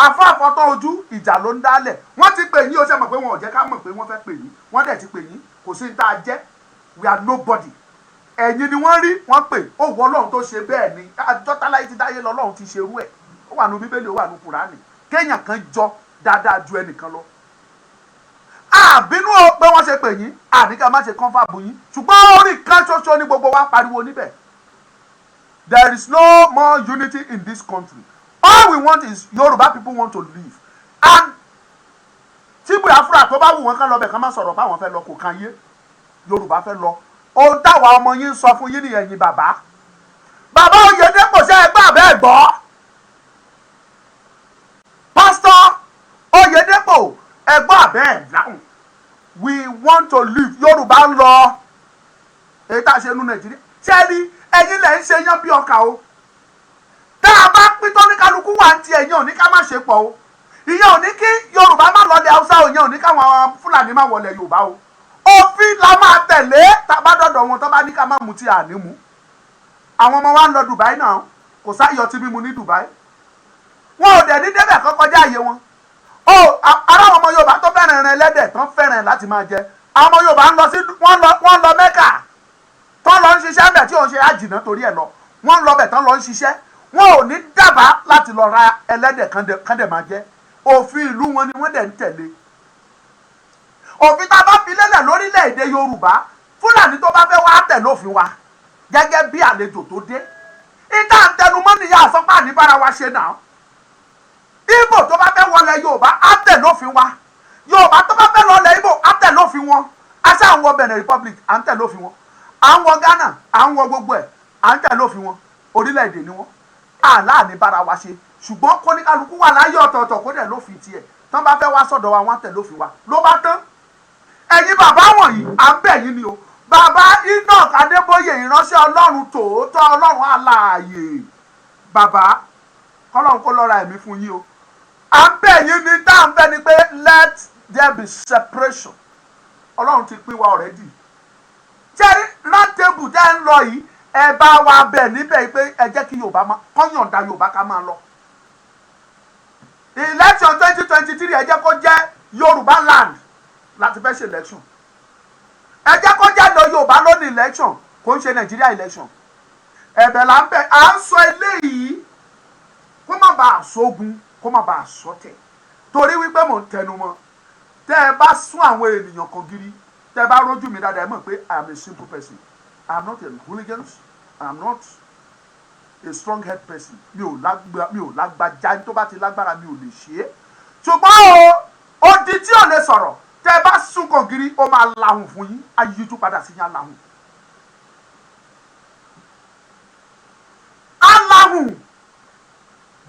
S1: afọ́fọ́tọ́ ojú ìjà ló ń dálẹ̀ wọ́n ti pè yín o ṣe mọ̀ pé wọn ò jẹ́ ká mọ̀ pé wọ́n fẹ́ pè yín wọ́n dẹ̀ ti pè yín kò sí ní tá a jẹ́ we are nobody ẹ̀yin ni wọ́n rí wọ́n pè ó wọ Ọlọ́run tó ṣe bẹ́ẹ̀ ni àjọtáláyé ti dáyé lọ Ọlọ́run ti ṣerú ẹ̀ ó wà ní Bíbélì ó wà ní Kùránì kéèyàn kan jọ dáadáa ju ẹnìkan lọ àbínú pé wọ́n ṣe pè yín àníkà má ṣe kọ́ńfà bù yín ṣùgbọ́n orí kan ṣoṣo ní gbogbo wa pariwo níbẹ̀. There is no more unity in this country. All we want is Yoruba people want to live. And tí Biafra tó bá wù wọ́n kán lọ bẹ̀ kán má sọ̀rọ̀ báwọn fẹ́ lọ kò kan yé Yorùbá fẹ́ lọ. Ohun táwa ọmọ yín sọ fún yín nìyẹn yín bàbá. Bàbá Oyedepo ṣe ẹgbẹ́ àbẹ́ ẹ̀gbọ́. Pásítọ̀ Oyedepo ẹgbọ́n àbẹ́ ẹ̀ dáhùn we want to live Yorùbá ń lọ èyí tá a ṣe nú Nàìjíríà ṣẹ́ẹ́rí ẹ̀yin lẹ̀ ń ṣe yán bí ọkà o tá a bá pín tó ní kálukú wà ń ti ẹ̀yìn ò ní ká má ṣe pọ̀ o ìyẹn ò ní kí Yorùbá má lọlẹ̀ Haúsá o ìyẹn ò ní káwọn Fúlàní má wọlẹ̀ Yorùbá o òfin la máa tẹ̀lé tá a bá dọ̀dọ̀ wọn tó bá ní ká má mu tí a ní mu àwọn ọmọ wa ń lọ Dubai náà kò sáyọ tí mímu ní Dubai wọn ò dẹ̀ ní débẹ̀ kọ́ kọjá àyè wọn ara àwọn ọmọ Yorùbá tó fẹ́ràn ẹran ẹlẹ́dẹ̀ tán fẹ́ràn láti máa jẹ àwọn ọmọ Yorùbá ń lọ sí wọ́n lọ Mẹ́kà tán lọ ń ṣiṣẹ́ bẹ̀ tí òun ṣe àjìnà torí ẹ̀ lọ wọ́n lọ bẹ̀ tán lọ ń ṣiṣẹ́ wọn ò ní dábàá láti lọ ra ẹlẹ́dẹ̀ kan dẹ̀ máa jẹ òfin ìlú wọn ni wọ́n dẹ̀ ń tẹ̀lé òfin tá a bá fi lélẹ̀ lórílẹ̀‐èdè Yorùbá Fúlàní tó bá fẹ́ wá tẹ̀ lófin wa gẹ́gẹ́ bí àlejò tó dé ìta àtẹnumọ́ nìyá àsọpá níbára wa ṣe náà Ìgbò tó bá fẹ́ wọlé Yorùbá á tẹ̀ lófin wa Yorùbá tó bá fẹ́ lọlẹ̀ Ìgbò á tẹ̀ lófin wọn aṣá à ń wọ Benin Republic à ń tẹ̀ lófin wọn à ń wọ Ghana à ń wọ gbogbo ẹ̀ à ń tẹ̀ lófin wọn orílẹ̀-èdè ni wọn àláàní bára wa ṣe ṣùgbọ́n kóníkálukú wà láyé ọ̀tọ̀ọ̀tọ̀ kó dẹ̀ lófin tiẹ̀ tán bá fẹ́ wá sọ̀dọ̀ wa wọ́n tẹ̀ lófin wa ló bá tán. ẹ̀yin bàbá wọ̀nyí à ń bẹ̀ yín ni o bàbá Enoch Adeboye ìránṣẹ́ ọlọ́run tòótọ́ ọlọ́run alààyè bàbá kọ́lọ́run kó lọ́ra ẹ̀mí fún yín o à ń bẹ̀ yín ni tá à ń fẹ́ ni pé let there be separation ọlọ́run ti pín wa already jẹ́rí rántébù jẹ́ ń lọ yìí ẹ bá wa bẹ̀ níbẹ̀ pé ẹ jẹ́ kí Yorùbá máa kọ́yọ̀ǹda Yorùbá ká máa lọ election 2023 ẹ jẹ́ kó jẹ́ Yorùbá land láti fẹ́ ṣe election ẹ jẹ́ kó jẹ́ lọ Yorùbá lónìí election kò ń ṣe Nàìjíríà election ẹ̀bẹ̀ là ń bẹ̀ à ń sọ eléyìí kó má bàa sógun kó má bàa sọtẹ̀ torí wípé mò ń tẹnu mọ́ tẹ́ ẹ bá sún àwọn ènìyàn kan gírí tẹ́ ẹ bá rójú mi dáadáa ẹ mọ̀ pé I am a simple person I am not a hooligan I am not a strong head person mi ò lágbájá tó bá ti lágbára mi ò lè ṣe é ṣùgbọ́n o odi tí ò lè sọ̀rọ̀ tẹ́ ẹ bá sún kan gírí ó máa lahùn fún yín ayíjú padà sí yín aláhùn aláhùn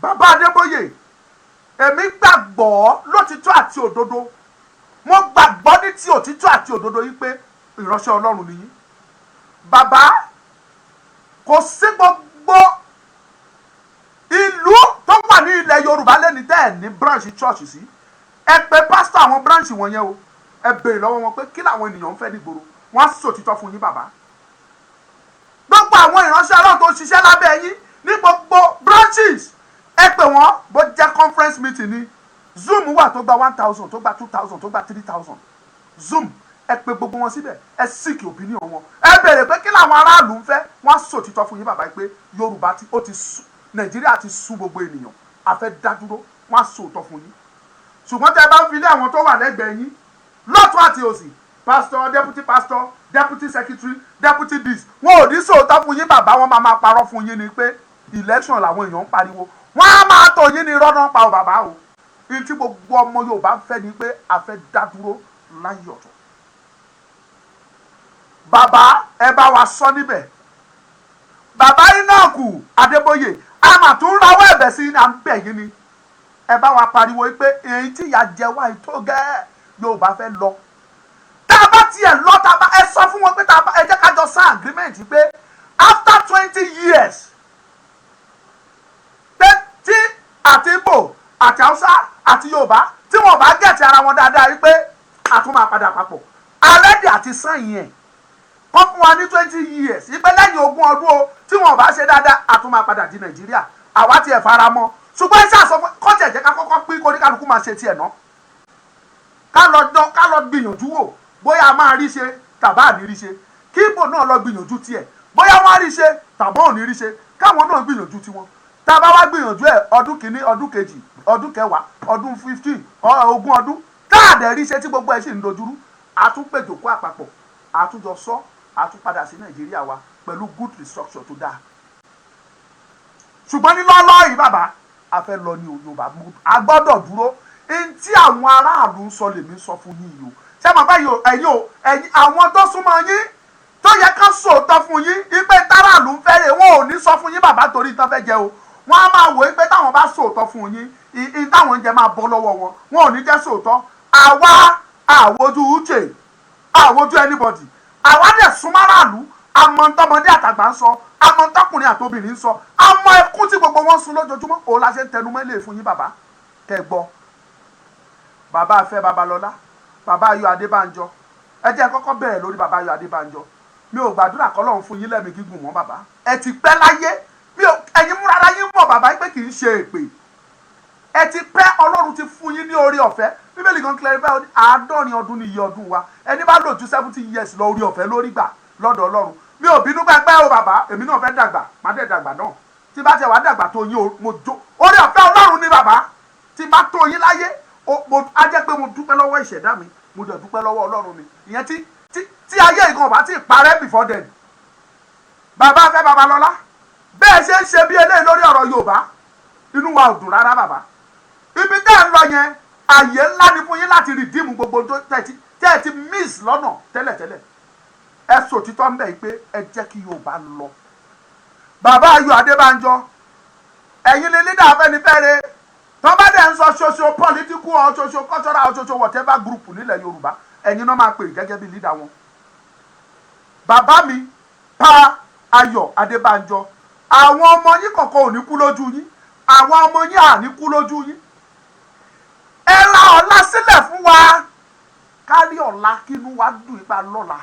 S1: bàbá Adébóyè èmi gbàgbọ́ lótìtọ́ àti òdodo mo gbàgbọ́ ní ti òtítọ́ àti òdodo yìí pé ìránṣẹ́ Ọlọ́run nìyí bàbá kò sí gbogbo ìlú tó wà ní ilẹ̀ Yorùbá lẹ́ni tẹ́ ẹ̀ ní branch church sí ẹ pè pásítọ̀ àwọn branch wọ̀nyẹn o ẹ béèrè lọ́wọ́ wọn pé kí làwọn ènìyàn ń fẹ́ nígboro wọ́n á sòtítọ́ fún yín bàbá gbogbo àwọn ìránṣẹ́ Ọlọ́run tó ń ṣiṣẹ́ lábẹ́ yín ní gbogbo branches ẹ pè wọ́n bó jẹ́ conference meeting ni Zoom wà tó gba 1,000 tó gba 2,000 tó gba 3,000 Zoom ẹ pè gbogbo wọn síbẹ̀ ẹ seek opinion wọn ẹ béèrè pé kí làwọn aráàlú ń fẹ́ wọ́n á sòtítọ́ fún yín bàbá pé Yorùbá ó ti sùn Nàìjíríà ti sún gbogbo ènìyàn a fẹ́ dá dúró wọ́n á sòtọ́ fún yín ṣùgbọ́n tẹ́ ẹ bá ń filé àwọn tó wà lẹ́gbẹ̀ẹ́ yín lọ́tún àti òsì pastor deputy secretary deputy this wọn ò ní sòtọ́ fún yín bàbá wọn máa parọ́ fún yín ni pé election làwọn èèyàn ń pariwo wọ́n á máa tò yín ní rọ́nà pa ò bàbá o ní tí gbogbo ọmọ Yorùbá fẹ́ ni pé a fẹ́ dá dúró láyé ọ̀tọ̀ bàbá ẹ bá wa sọ níbẹ̀ bàbá Enoch Adébóyè a mà tún rawọ́ ẹ̀bẹ̀ sí ní à ń bẹ̀ yín ni ẹ bá wa pariwo pé èyí tí ìyà jẹ wá ètò gẹ́ Yorùbá fẹ́ lọ tá a bá tiẹ̀ lọ tá a bá ẹ sọ fún wọn pé ẹ jẹ́ ká jọ sign agreement pé after 20 years pé tí àti Ìgbò àti Haúsá àti Yorùbá tí wọn bá gẹ̀ẹ́tì ara wọn dáadáa wípé a tún máa padà papọ̀ alẹ́dì àti sàn yẹn wọ́n fún wa ní 20 years ìpè lẹ́yìn 20 ọdún o tí wọn bá ṣe dáadáa a tún máa padà di Nàìjíríà àwa tiẹ̀ fara mọ́ ṣùgbọ́n iṣẹ́ àsọ kọ́tẹ̀ jẹ́ ká kọ́kọ́ pín kóníkálukú máa ṣe tiẹ̀ ná ká lọ gbìyànjú wò bóyá a máa rí ṣe tàbá àní rí ṣe kí Ìgbò náà lọ gbìyànjú tiẹ̀ bóyá wọ́n á rí ṣe tàbá òní rí ṣe káwọn náà gbìyànjú tiwọn tá a bá wá gbìyànjú ẹ̀ ọdún kìíní ọdún kejì ọdún kẹwàá ọdún 15 ogún ọdún tá a dẹ̀ rí ṣe tí gbogbo ẹ̀ sì ń dojúrú a tún péjòkó àpapọ̀ a tún jọ sọ a tún padà sí Nàìjíríà wa pẹ̀lú good restructure tó dáa ṣùgbọ́n ní lọ́lọ́ yìí bàbá a fẹ́ lọ ní Yorùbá a gbọ́dọ̀ dúró ní tí àwọn aráàlú ń sọ lèmi sọ fún yín yìí o ṣé màá bá ẹ̀yin àwọn tó súnmọ́ yín tó yẹ ká sòótọ́ fún yín ipe táràlú ń fẹ́rẹ̀ wọn ò ní sọ fún yín bàbá torí tán fẹ́ jẹ o wọ́n á máa wò pé táwọn bá sòótọ́ fún yín in táwọn ń jẹ máa bọ́ lọ́wọ́ wọn ò ní jẹ́ sòótọ́ àwa àwojú uche àwojú anybody àwa dẹ̀ súnmọ́ aráàlú àmọ̀ntọ́mọdé àtàgbà ń sọ àmọ̀ntọ́kùnrin àtobìnrin ń sọ àmọ́ ẹkún tí gbogbo wọn sun lójoojúmọ́ òun la ṣe ń tẹnumọ́ ilé fún yín bàbá kẹgbọ́ bàbá afẹ́ Babalola bàbá Ayọ̀ Adebanjo ẹ jẹ́ kọ́kọ́ bẹ̀rẹ̀ lórí bàbá Ayọ̀ Adebanjo mi ò gbàdúrà kọ́lọ́run fún yín lẹ́mìí gígùn mọ́ bàbá ẹ ti pẹ́ láyé ẹ̀yin múra ara yín mọ̀ bàbá pé kì í ṣe èpè ẹ ti pẹ́ Ọlọ́run ti fún yín ní orí ọ̀fẹ́ Bíbélì kan clarify 70 ọdún ní iye ọdún wa ẹni bá lò ju 70 years lọ orí ọ̀fẹ́ lórí gbà lọ́dọ̀ Ọlọ́run mi ò bínú pẹ́pẹ́ o bàbá èmi náà fẹ́ dàgbà má dẹ̀ dàgbà náà tí bá tẹ̀ wá dàgbà tó yín mo jó orí ọ̀fẹ́ Ọlọ́run ní bàbá tí bá tó yín láyé á jẹ́ pé mo dúpẹ́ lọ́wọ́ ìṣẹ̀dá mi mo dẹ̀ dúpẹ́ lọ́wọ́ Ọlọ́run mi ìyẹn tí ayé ìkan ọ̀bá ti parẹ́ before then bàbá afẹ́ Babalola bẹ́ẹ̀ ṣe ń ṣe bí eléyìí lórí ọ̀rọ̀ Yorùbá inú wa ò dùn rárá bàbá ibi tẹ́ ẹ̀ ń lọ yẹn àyè ńlá ni fún yín láti rìdíìmù gbogbo tó tẹ́ ẹ ti miss lọ́nà tẹ́lẹ̀tẹ́lẹ̀ ẹ sòtítọ́ ń bẹ̀ yìí pé ẹ jẹ́ kí Yorùbá lọ bàbá Ayọ̀ Adébánjọ ẹ̀yin ni leader Afẹ́nifẹ́re tó bá dẹ̀ ń sọ socio political or socio cultural or socio whatever group nílẹ̀ Yorùbá ẹ̀yin náà máa pè gẹ́gẹ́ bí leader wọn. bàbá mi Pa Ayọ̀ Adébánjọ àwọn ọmọ yín kọ̀ọ̀kan ò ní kú lójú yín àwọn ọmọ yín à ní kú lójú yín. ẹ ra ọ̀la sílẹ̀ fún wa kárí ọ̀la kínú wa dùn ipa lọ́la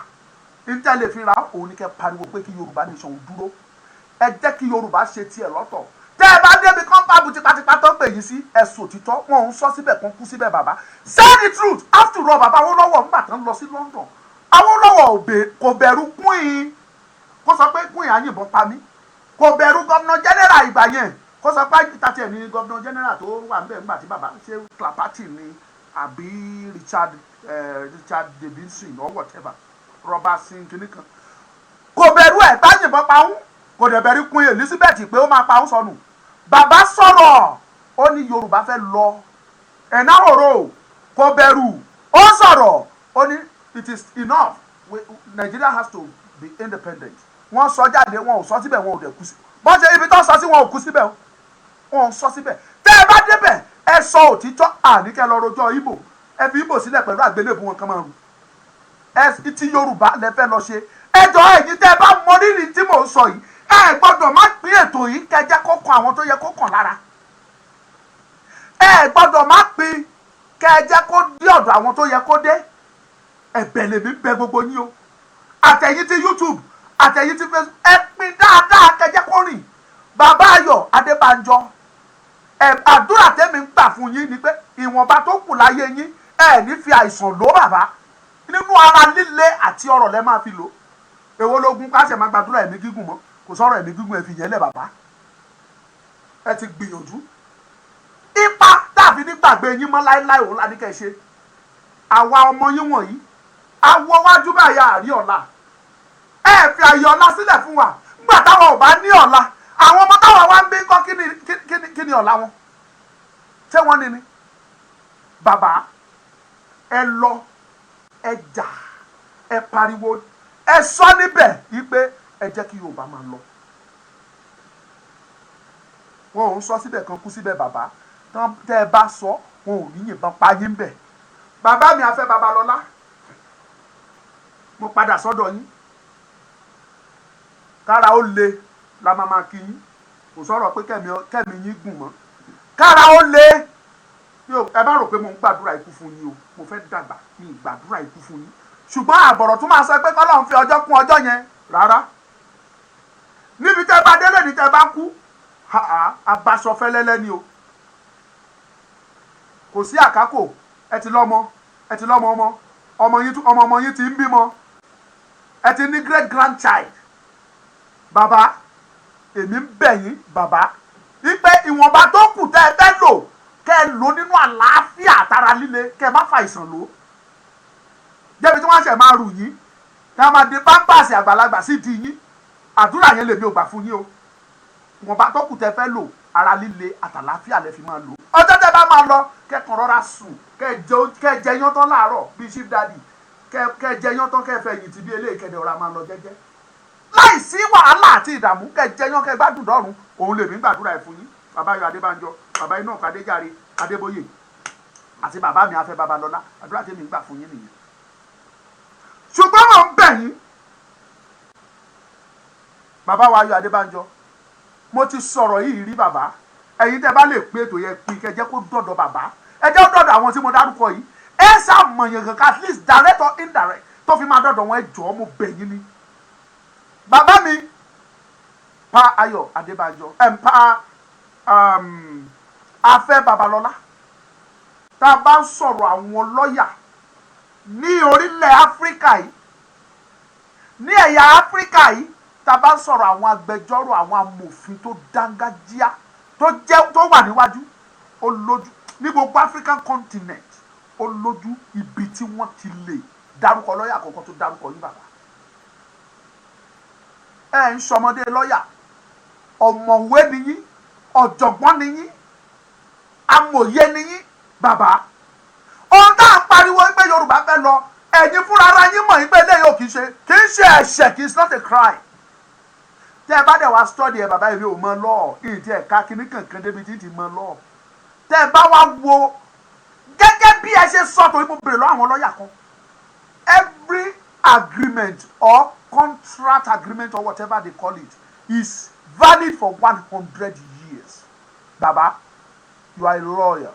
S1: níta lè fi ra òun ní kẹ́ pariwo pé kí Yorùbá nation dúró ẹ jẹ́ kí Yorùbá ṣe tiẹ̀ lọ́tọ̀ tẹ́ ẹ bá débi kán pàbù tipátipá tó pè yín sí ẹ̀sùn òtítọ́ wọn ò ń sọ síbẹ̀ kan kú síbẹ̀ bàbá say the truth after all bàbá Awólọ́wọ̀ nígbà tán lọ sí London Awólọ́wọ̀ kò bẹ̀rù Queen kó sọ pé Queen á yìnbọn pa mí kò bẹ̀rù Governor General ìgbà yẹn kó sọ pé tàtí ẹ̀ ní Governor General tó wà níbẹ̀ nígbà tí bàbá ṣe Clapperton ni àbí Richard Davidson or whatever Robertson kìnnìkan kò bẹ̀rù ẹ̀ bá yìnbọn pa òun kò dẹ̀ bẹ̀rù Queen Elizabeth pé ó máa pa òun sọnù bàbá sọ̀rọ̀ ó ní Yorùbá fẹ́ lọ ẹ̀ná òró kò bẹ̀rù ó sọ̀rọ̀ ó ní it is enough Nigeria has to be independent wọ́n sọ jáde wọn ò sọ síbẹ̀ wọn ò dẹ̀ kú sí bọ́n ṣe ibi tó sọ sí wọn ò kú síbẹ̀ wọn ò sọ síbẹ̀ tẹ́ ẹ bá débẹ̀ ẹ sọ òtítọ́ àníkẹ́ lọ rojọ́ Ìgbò ẹ fi Ìgbò sílẹ̀ pẹ̀lú àgbélébùú wọn kan máa rù ẹ ti Yorùbá lẹ fẹ́ lọ ṣe ẹjọ́ ẹ̀yin tẹ́ ẹ bá mọ rírì tí mò ń sọ yìí ẹ gbọ́dọ̀ má pín ètò yìí kẹjẹ́ kó kan àwọn tó yẹ kó kàn lára ẹ gbọ́dọ̀ má pín kẹjẹ́ kó dé ọ̀dọ̀ àwọn tó yẹ kó dé ẹ̀bẹ̀ lèmi bẹ̀ gbogbo yín o àtẹ̀yìn ti YouTube àtẹ̀yìn ti Facebook ẹ pín dáadáa kẹjẹ́ kó rìn bàbá Ayọ̀ Adébánjọ àdúrà tẹ́mi ń gbà fún yín ni pé ìwọ̀nba tó kù láyé yín ẹ ní fi àìsàn lò bàbá nínú ara líle àti ọ̀rọ̀ lẹ máa fi lò èwo lógún káṣẹ máa gbàdúrà ẹ̀mí gígùn mọ́ kò sọ̀rọ̀ ẹ̀mí gígùn ẹ fi yẹn lẹ̀ bàbá ẹ ti gbìyànjú ipa tàbí nígbàgbé yín mọ́ láéláé òun ládìí kẹ́ ṣe àwa ọmọ yín wọ̀nyí awọ wájú báyà àrí ọ̀la ẹ fi àyè ọ̀la sílẹ̀ fún wa nígbà táwọn ò bá ní ọ̀la àwọn ọmọ táwọn wá ń bí kọ́ kí ni ọ̀la wọn ṣé wọ́n ní ni bàbá ẹ lọ ẹ jà ẹ pariwo ẹ sọ níbẹ̀ yí pé ẹ jẹ́ kí Yorùbá máa lọ wọn ò ń sọ síbẹ̀ kan kú síbẹ̀ bàbá tẹ́ ẹ bá sọ wọn ò ní yìnbọn pa yín bẹ̀ bàbá mi Afẹ́ Babalọ́lá mo padà sọ́dọ̀ yín kára ó le la máa kí yín kò sọ̀rọ̀ pé kẹ́mi yín gùn mọ́ kára ó le ẹ bá rò pé mo ń gbàdúrà ikú fún yín o mo fẹ́ dàgbà mi ì gbàdúrà ikú fún yín ṣùgbọ́n àbọ̀rọ̀ tún máa sọ pé kọ́lọ́run fi ọjọ́ kún ọjọ́ yẹn rárá níbi tẹ́ bá délé ní tẹ́ bá kú abaṣọ fẹ́lẹ́lẹ́ ni o kò sí àkákò ẹ ti lọ́mọ ọmọ yín ti ń bímọ ẹ ti ní great grandchild bàbá èmi ń bẹ̀ yín bàbá wípé ìwọ̀nba tó kù tẹ́ ẹ fẹ́ lò kẹ́ ẹ lò nínú àlàáfíà àtàrà líle kẹ́ ẹ má fa ìsàn lò jẹ́bi tí wọ́n ṣẹ̀ máa rù yín kí wọ́n máa di pámpásì àgbàlagbà sí di yín àdúrà yẹn lèmi ò gbà fún yín o ìwọ̀nba tó kù tẹ́ fẹ́ lò ara líle àtàlàáfíà lẹ fi máa lò ọjọ́ tẹ́ bá máa lọ kẹ́kàn rọra sùn kẹ́ jẹ yán tán láàárọ̀ bíi chief daddy kẹ́ jẹ yán tán kẹ́ fẹ̀yìntì bí eléyìí kẹ́dẹ̀ ọ̀rá máa lọ jẹ́jẹ́ láì sí wàhálà àti ìdààmú kẹ́ jẹ yán kẹ́ gbádùn dọ́rùn òun lèmi gbàdúrà ẹ̀ fún yín bàbá Ayọ̀ Adébánjọ bàbá iná Adéjàre Adébóyè àti bàbá mi Afẹ́ Babalọ́lá àdúrà tèmi gbà fún yín nìyẹn ṣùgbọ́n mo ń bẹ̀ yín bàbá wa Ayọ̀ Adébánjọ mo ti sọ̀rọ̀ yìí rí bàbá ẹ̀yin tẹ́ bá lè pé ètò yẹn pín kẹ́ jẹ́ kó dọ̀dọ̀ bàbá ẹ jẹ́ kó dọ̀dọ̀ àwọn tí mo dárúkọ yìí ẹ ṣàmọ̀yàn kankan at least direct or indirect tó fi máa dọ̀dọ̀ wọn ẹ jọ̀ọ́ mo bẹ̀ yín ni bàbá mi Pa Ayọ̀ Adébánjọ Pa Afẹ́ Babalọ́lá tá a bá ń sọ̀rọ̀ àwọn lọ́ọ̀yà ní orílẹ̀ Áfíríkà yìí ní ẹ̀yà Áfíríkà yìí tá a bá ń sọ̀rọ̀ àwọn agbẹjọ́rò àwọn amòfin tó dángájíá tó wà níwájú ó lójú ní gbogbo African continent ó lójú ibi tí wọ́n ti lè dárúkọ lọ́ọ̀yà àkọ́kọ́ tó dárúkọ yín bàbá ẹ ń sọmọdé lọ́ọ̀yà ọ̀mọ̀wé ni yín ọ̀jọ̀gbọ́n ni yín amòye ni yín bàbá ohun tá à ń pariwo pé Yorùbá fẹ́ lọ ẹ̀yin fúnra ara yín mọ̀ yín pé eléyìí ò kì í ṣe ẹ̀ṣẹ̀ kì í not a crime tẹ́ ẹ bá dẹ̀ wá study ẹ bàbá ìwé ò mọ law ìdí ẹ̀ka kìíní kankan débi tí ti mọ law tẹ́ ẹ bá wá wo gẹ́gẹ́ bí ẹ ṣe sọ torí mo bèrè lọ́wọ́ àwọn lọ́ọ̀yà kan every agreement or contract agreement or whatever they call it is valid for 100 years. Baba, you are a lawyer.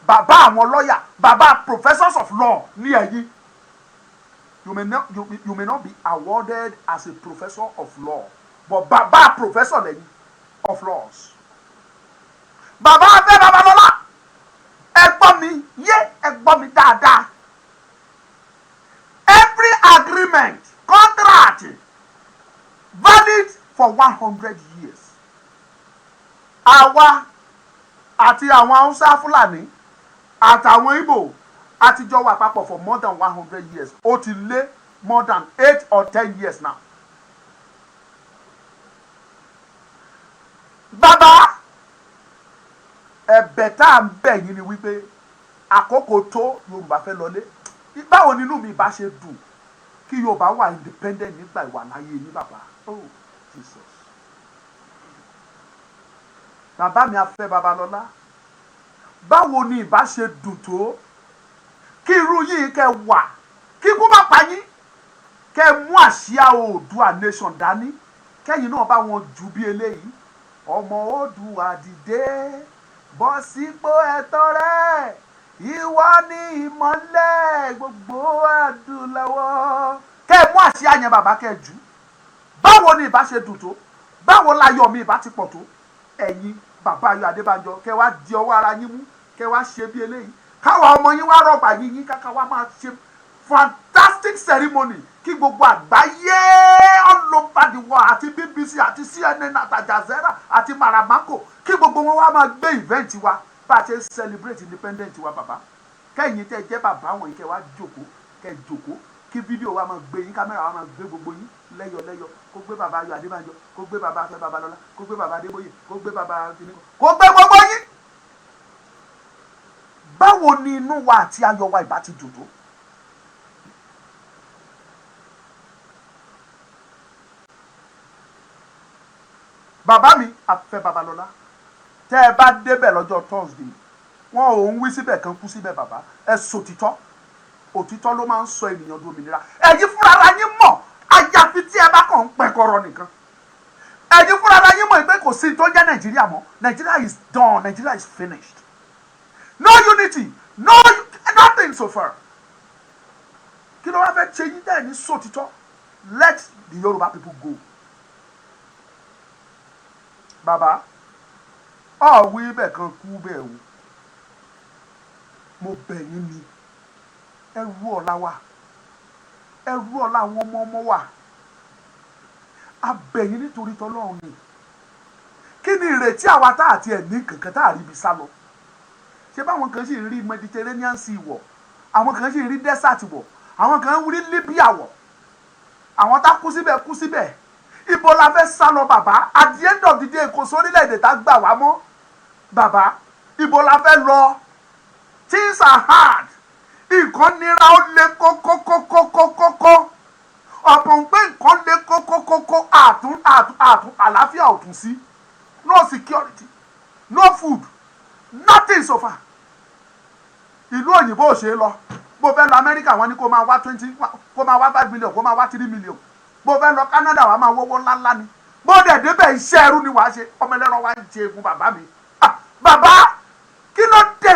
S1: Baba àwọn lawyer, Baba professors of law ní ẹ̀yin. You may not be awarded as a professor of law, but Baba professor lẹ́yìn of laws. Baba afẹ́ Babalola, ẹ gbọ́ mi yé ẹ gbọ́ mi dáadáa. Every agreement, contract, valid for 100 years. Àwa àti àwọn Hausa Fúlàní àtàwọn Igbo àtijọ́ wà papọ̀ for more than 100 years. Ó ti lé more than 8 or 10 years now. Bàbá ẹ̀bẹ̀ tá à ń bẹ̀ yín ni wípé àkókò tó Yorùbá fẹ́ lọlé. Báwo nínú mi bá ṣe dùn kí Yorùbá wà independent nígbà ìwà láyé yín bàbá. Oh Jesus. Bàbá mi afẹ́ Babalola. Báwo ni ìbá ṣe dùn tó kí irú yìí kẹ wà kí kú má pa yín kẹ mú àsíá Oòduà nation dání kẹ́yìn náà bá wọn jù bí eléyìí ọmọ Oòduà dìde bọ́ sípò ẹ̀tọ́ rẹ̀ ìwọ ni ìmọ́lẹ̀ gbogbo adúláwọ̀ kẹ mú àsíá yẹn bàbá kẹ jù. Báwo ni ìbá ṣe dùn tó báwo láyọ̀ mi ìbá ti pọ̀ tó ẹ̀yin bàbá ayọ̀ Adébánjọ kẹ wá di ọwọ́ ara yín mú kẹ wá ṣe bí eléyìí káwa ọmọ yín wá rọ̀gbà yín káka wá máa ṣe fantastic ceremony kí gbogbo àgbáyé all over the world àti BBC àti CNN àti Al Jazeera àti Maramako kí gbogbo wọn wá máa gbé event wa bá a ṣe ń celebrate independent wa bàbá kẹ́yìn tẹ́ jẹ́ bàbá wọ̀nyí kẹ́ wá jókòó kí fídíò wa máa gbé yín kámẹ́rà wa máa gbé gbogbo yín lẹ́yọ kó gbé bàbá ayọ̀ Adébánjọ kó gbé bàbá afẹ́ Babalọ́lá kó gbé bàbá Adébóyè kó gbé bàbá kìnìún kó gbé gbogbo yín. Báwo ni inú wa àti ayọ̀ wa ìbá ti dùn tó? Bàbá mi afẹ́ Babalọ́lá tẹ́ ẹ bá débẹ̀ lọ́jọ́ Thursday wọn ò ń wí síbẹ̀ kan kú síbẹ̀ bàbá ẹ sòtítọ́ òtítọ́ ló máa ń sọ ènìyàn dòmìnira ẹ̀yin fúnra ara yín mọ̀ àyàfi tí ẹ bá kàn ń pẹ̀kọ̀rọ̀ nìkan ẹ̀yin fúnra ara yín mọ̀ pé kò sí tó jẹ́ Nàìjíríà mọ́ Nigeria is done Nigeria is finished no unity no nothing so far kí ló wá fẹ́ ṣe yín dẹ́ ní sòtítọ́ let the Yoruba people go. Bàbá ọ̀wí bẹ̀ kan kú bẹ́ẹ̀ o mo bẹ̀ yín ni ẹrú ọ̀la wa ẹrú ọ̀la àwọn ọmọ wa a bẹ̀ yín nítorí tọ́lọ́run ni kí ni ìrètí àwa tá àti ẹ̀mí kankan tá àríbi sá lọ ṣé báwọn kan sì rí Mediterranean Sea wọ̀ àwọn kan sì rí desert wọ̀ àwọn kan rí Libya wọ̀ àwọn tá kú síbẹ̀ ibo la fẹ́ sá lọ bàbá at the end of the day kò sórílẹ̀-èdè tá gbà wá mọ́ bàbá ibo la fẹ́ lọ things are hard nǹkan nira ó lé kókókókókókó ọ̀pọ̀ ń pé nǹkan lé kókókókó àtún àlàáfíà ò tún sí no security no food nothing so far ìlú òyìnbó ò ṣe é lọ bó fẹ́ lọ Amẹ́ríkà wọ́n ní kó máa wá 20 kó máa wá 5 million kó máa wá 3 million bó fẹ́ lọ Canada wàá máa wọ́wọ́ ńláńlá ni bó dẹ̀ débẹ̀ iṣẹ́ ẹrú ni wàá ṣe ọmọ ẹlẹ́rọ wa ń ṣe fún bàbá mi bàbá kí ló dé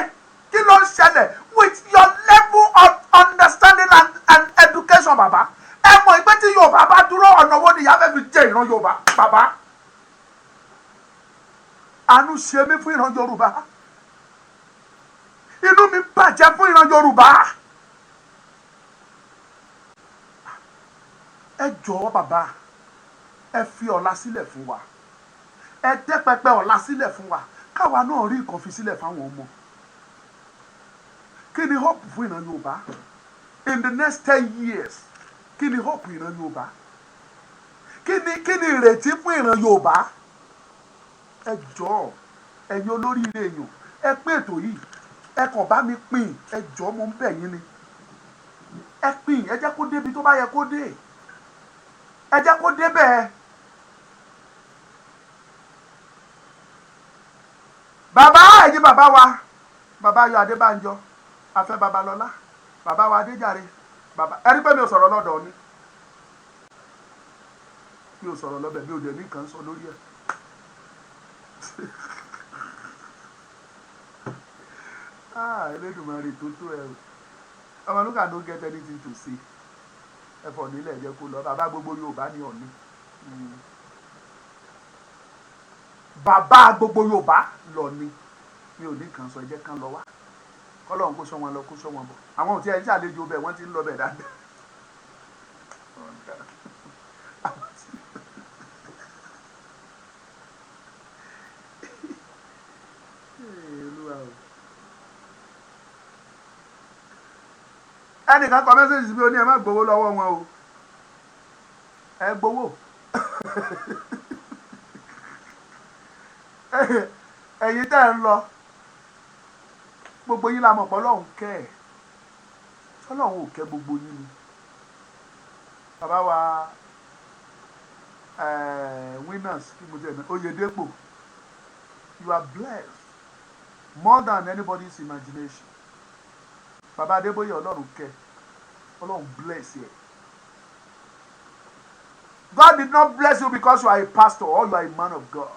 S1: kí ló ń ṣẹlẹ̀ with your level of understanding and education bàbá ẹ mọ̀ ìpè tí Yorùbá bá dúró ọ̀nà wo ni ìyá fẹ́ fi jẹ́ ìran Yorùbá bàbá àánú ṣe mí fún ìran Yorùbá inú mi bàjẹ́ fún ìran Yorùbá ẹ jọ̀ọ́ bàbá ẹ fi ọ̀la sílẹ̀ fún wa ẹ tẹ́ pẹpẹ ọ̀la sílẹ̀ fún wa káwa náà rí nǹkan fi sílẹ̀ fáwọn ọmọ kí ni hope fún ìran Yorùbá in the next 10 years kí ni hope ìran Yorùbá kí ni ìrètí fún ìran Yorùbá ẹ jọ̀ọ́ ẹ̀yin olóríire èèyàn ẹ pín ètò yìí ẹ kàn bá mi pín ẹ jọ̀ọ́ mo ń bẹ̀ yín ni ẹ pín ẹ jẹ́ kó débi tó bá yẹ kó dé ẹ jẹ́ kó débẹ̀ bàbá ẹ̀yin bàbá wa bàbá yọ Adébánjọ afẹ́ Babalola bàbá wa Adéjàre bàbá ẹ rí pé mi ò sọ̀rọ̀ lọ́dọ̀ ni mi ò sọ̀rọ̀ lọ́bẹ̀ mi ò dẹ̀ ní kàn sọ lórí ẹ̀ Elédùmarè tó tó ẹ o Ọmọlúkà no get anything to say ẹ̀fọ́ nílẹ̀ jẹ́ kó lọ bàbá gbogbo Yorùbá ní Ọ̀ọ̀ni bàbá gbogbo Yorùbá lọ ni mi ò ní kàn sọ ẹ jẹ́ kán lọ wá kọ́lọ́hún kó sọ wọn lọ kó sọ wọn bọ̀ àwọn ò tí ẹ ń ṣàlejò bẹ̀ wọ́n ti ń lọ bẹ̀ dáadáa. ẹnìkan kọ mẹ́sẹ̀jì sí mi ó ní ẹ má gbowó lọ́wọ́ wọn o ẹ gbowó ẹ̀yin tẹ́ ń lọ gbogbo yín la mọ̀ pé Ọlọ́run kẹ́ ẹ̀ Ọlọ́run ò kẹ́ gbogbo yín ni bàbá wa winners kí mo tẹ̀ ní Oyedepo you are blessed more than anybody's imagination bàbá Adeboye Ọlọ́run kẹ́ Ọlọ́run bless you. God did not bless you because you are a pastor or you are a man of God.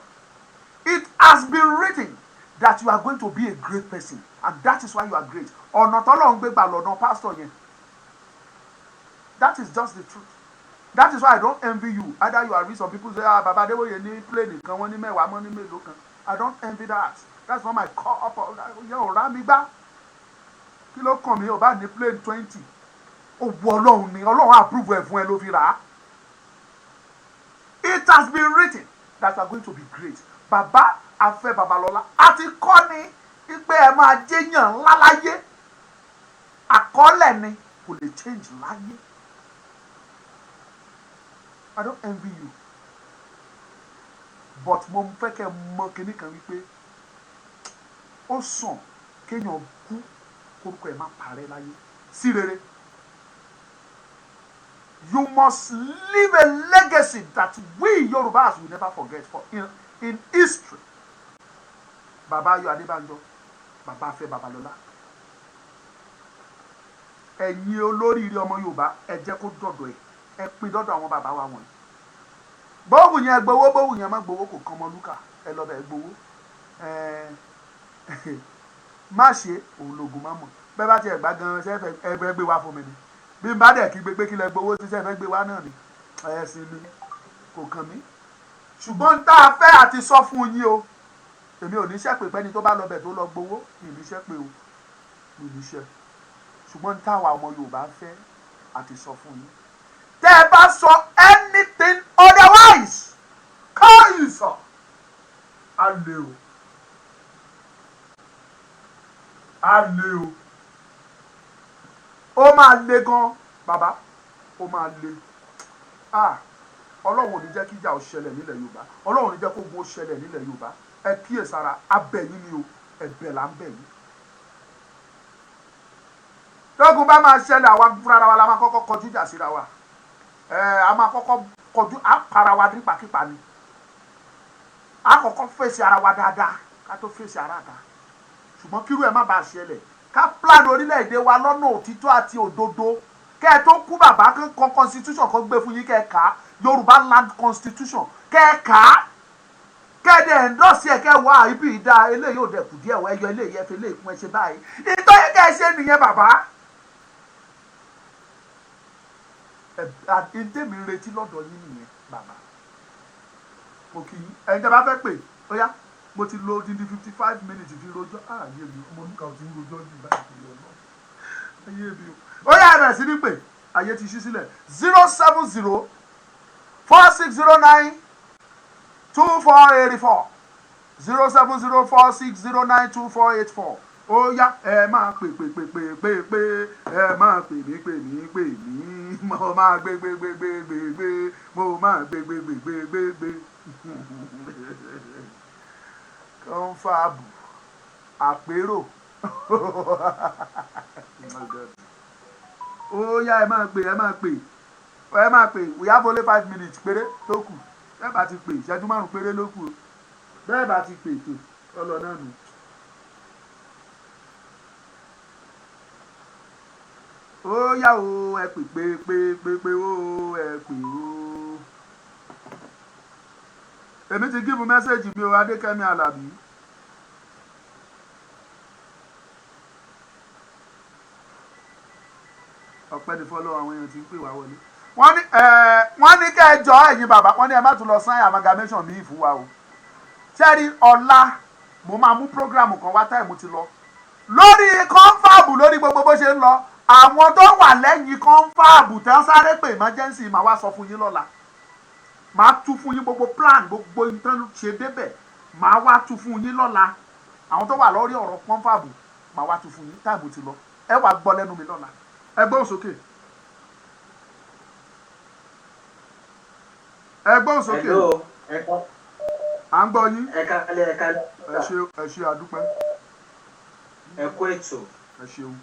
S1: It has been written that you are going to be a great person and that is why you are great. Ọ̀nà t'Ọlọ́run gbé gbà lọ́nà pastor yẹn. That is just the truth. That is why I don't envy you. Either you are rich, some people say, Baba Adeboye ní plane nìkan wọ́n ní mẹ́wàá mọ́ ní mélòó kan. I don't envy that. That's not my call up. Yẹn ò rá mi gbá. Kí ló kàn mí ò bá ní plane 20. Ó wọ Ọlọ́run ni Ọlọ́run approve ẹ̀ fún ẹ ló fi rà á. It has been written that you are going to be great. Bàbá afẹ́ Babalola àti kọ́ ni pé ẹ máa jẹ́yàn ńlá láyé. Àkọọ́lẹ̀ ni kò lè change láyé. I don't envy you. But mo fẹ́ kẹ́ mọ̀ kíní kan wípé ó sàn kéèyàn kú kórúkọ ẹ̀ má parẹ́ láyé sí rere. You must leave a legacy that we Yorubas will never forget for in history. Bàbá Ayọ̀ Adebanjo, Bàbá Afẹ́ Babalola. Ẹ̀yin olóríire ọmọ Yorùbá, ẹ jẹ́ kó dọ̀dọ̀ ẹ̀. Ẹ pín dọ́dọ̀ àwọn bàbá wa wọ̀nyí. Bówù yẹn gbowó, bówù yẹn má gbowó kò kan Ọmọlúkà. Ẹ lọ bẹ̀ gbowó. Má ṣe òun lògùn má mọ̀. Bẹ́ẹ̀ bá tiẹ̀ gbá gan-an ṣe ẹ gbé wá fún mi ni. Bí n bá dẹ̀ kí gbé kí lẹ gbowó tí ṣe fẹ́ gbé wá náà ni. Ẹ̀sìn mi kò kàn mí. Ṣùgbọ́n tá a fẹ́ àti sọ fún yín o. Èmi ò ní ṣẹ́ pé pẹ́ni tó bá lọ bẹ̀ tó lọ gbowó. Mi ò ní ṣẹ́ pé o. Mi ò ní ṣẹ́. Ṣùgbọ́n táwa ọmọ Yorùbá fẹ́ àti sọ fún yín. Tẹ́ ẹ bá sọ anything otherwise, káyìí sọ, á lé o. Á lé o. Ó máa le gan, bàbá. Ó máa le. Ọlọ́run ò ní jẹ́ kí ìjà ó ṣẹlẹ̀ nílẹ̀ Yorùbá. Ọlọ́run ò ní jẹ́ kó ogun ó ṣẹlẹ̀ nílẹ̀ Yorùbá. Ẹ kíyèsára, abẹ̀yìn ni o. Ẹ̀bẹ̀ là ń bẹ̀ yín. Tógun bá máa ṣẹlẹ̀ àwa fúnra wa la máa kọ́kọ́ kọjú ìjà síra wa. A máa kọ́kọ́ kọjú para wa nípakípa ni. A kọ́kọ́ fèsì ara wa dáadáa ká tó fèsì ara ta. Ṣùgbọ́n kírú ẹ̀ má bàa ṣẹlẹ̀. Ká plan orílẹ̀-èdè wa lọ́nà òtítọ́ àti òdodo. Kẹ́ ẹ tó kú bàbá kan constitution kan gbé fún yín kẹ́ ẹ kà á. Yorùbá land constitution kẹ́ ẹ kà á. Kẹ́ ẹ dẹ̀ endorse ẹ̀ kẹ́ ẹ wá ibi ìdá eléyìí ò dẹ̀kù díẹ̀ wọ ẹyọ eléyìí ẹ fi eléyìí fún ẹ ṣe báyìí. Ìtọ́yẹ kẹ́ ẹ ṣe nìyẹn bàbá. Ìdèmí retí lọ́dọ̀ yín nìyẹn bàbá. Mo kì í ẹni tẹ́ bá fẹ́ pè ó yá mo ti lo odindi 55 minutes fi rojọ́ ayé mi Ọmọlúkà ti ń rojọ́ jù báyìí lọ ayé mi ó yá ẹ̀rẹ̀ sí ní pè ayé ti ṣí sílẹ̀ 070 4609 2484 070 4609 2484 ó yá ẹ máa pè ẹ máa pè mí mo máa gbé mo máa gbé kọ́ńfàbù àpérò ó yá ẹ máa pè we have only 5 minutes péré tó kù bẹ́ẹ̀ bá ti pè ìṣẹ́jú 5 péré ló kù bẹ́ẹ̀ bá ti pè tó ọlọ náà nù. ó yá o ẹ pè ó ẹ pè ó. èmi ti gíbu mẹ́sẹ̀gì mi o Adékẹ́mi Alábí. ọpẹ́ ní fọ́lọ́ àwọn èèyàn tí ń pè wá wọlé. wọ́n ní kẹ́ ẹ jọ ẹ̀yin bàbá wọ́n ní ẹ má tún lọ sign amalgamation míì fún wa o. ṣẹ́rí ọ̀la mo máa mú program kan wá táìmù ti lọ lórí kọ́ńfàbù lórí gbogbo bó ṣe ń lọ àwọn tó wà lẹ́yìn kọ́ńfàbù tẹ́ ń sáré pé emergency máa wá sọ fún yín lọ́la máa tú fún yín gbogbo plan gbogbo nǹkan ṣe débẹ̀ máa wá tú fún yín lọ́la àwọn tó wà lórí ọ̀rọ̀ kọ́ńfàbù máa wá tú fún yín táìmù ti lọ ẹ wá gbọ́ lẹ́nu mi lọ́la ẹ gbóhùn sókè. ẹ gbóhùn sókè. à ń gbọ́ yín.
S6: ẹ
S1: ṣe àdúpẹ́.
S6: ẹ kú ètò.
S1: ẹ ṣeun.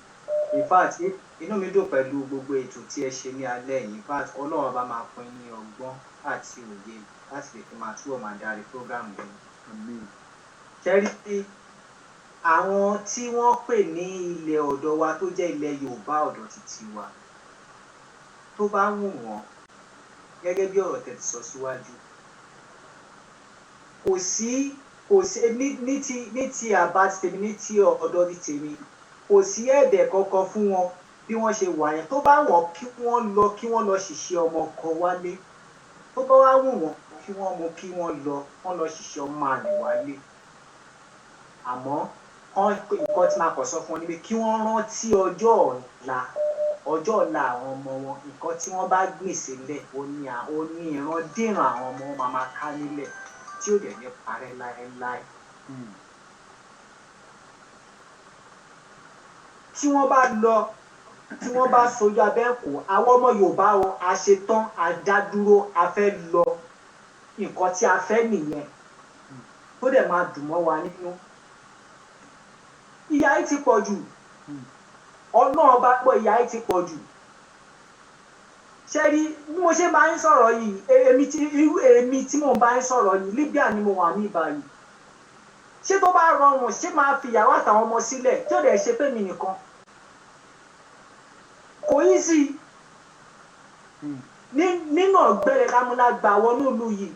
S6: in fact inú mi dùn pẹ̀lú gbogbo ètò tí ẹ ṣe ní alẹ́ yìí in fact ọlọ́run bá máa pín ní ọgbọ́n àti òye láti lè fi máa túbọ̀ máa darí program yìí. kẹ́rí àwọn tí wọ́n pè ní ilẹ̀ ọ̀dọ̀ wa tó jẹ́ ilẹ̀ Yorùbá ọ̀dọ̀ títí wa tó bá wù wọ́n gẹ́gẹ́ bí ọ̀rọ̀ tẹ́ ti sọ síwájú kò sí ní ti àbá ti tèmi ní ti ọ̀dọ̀ ti tèmi kò sí ẹ̀bẹ̀ kankan fún wọn bí wọ́n ṣe wà yẹn tó bá wọ́n kí wọ́n lọ ṣìṣẹ́ ọmọ kan wálé tó bá wá wù wọ́n kí wọ́n lọ ṣìṣẹ́ ọmọ àlè wálé àmọ́ nǹkan tí máa kọ̀ sọ fún wọn níbi kí wọ́n rántí ọjọ́ ọ̀la àwọn ọmọ wọn nǹkan tí wọ́n bá gbìn sílẹ̀ ó ní ìrandíran àwọn ọmọ wọn máa ká nílẹ̀ tí ò dẹ̀ ní parẹ́ láéláé. tí wọ́n bá sojú abẹ́ǹkó àwọn ọmọ Yorùbá o a ṣetán a dá dúró a fẹ́ lọ nǹkan tí a fẹ́ nìyẹn tó dẹ̀ máa dùn mọ́ wa nínú. ìyà yìí ti pọ̀ jù Ọlọ́run bá gbọ́ ìyà yìí ti pọ̀ jù. ṣé rí bí mo ṣe máa ń sọ̀rọ̀ yìí èmi tí mo bá ń sọ̀rọ̀ yìí Libya ni mo wà ní ìbàyìí. ṣé tó bá rọrùn ṣé máa fi ìyàwó àtàwọn ọmọ sílẹ̀ tí ò dẹ̀ ṣe pé mi nìkan. kò yí sí nínú ọ̀gbẹ́rẹ̀ lámúlágbà wọnú ìlú yìí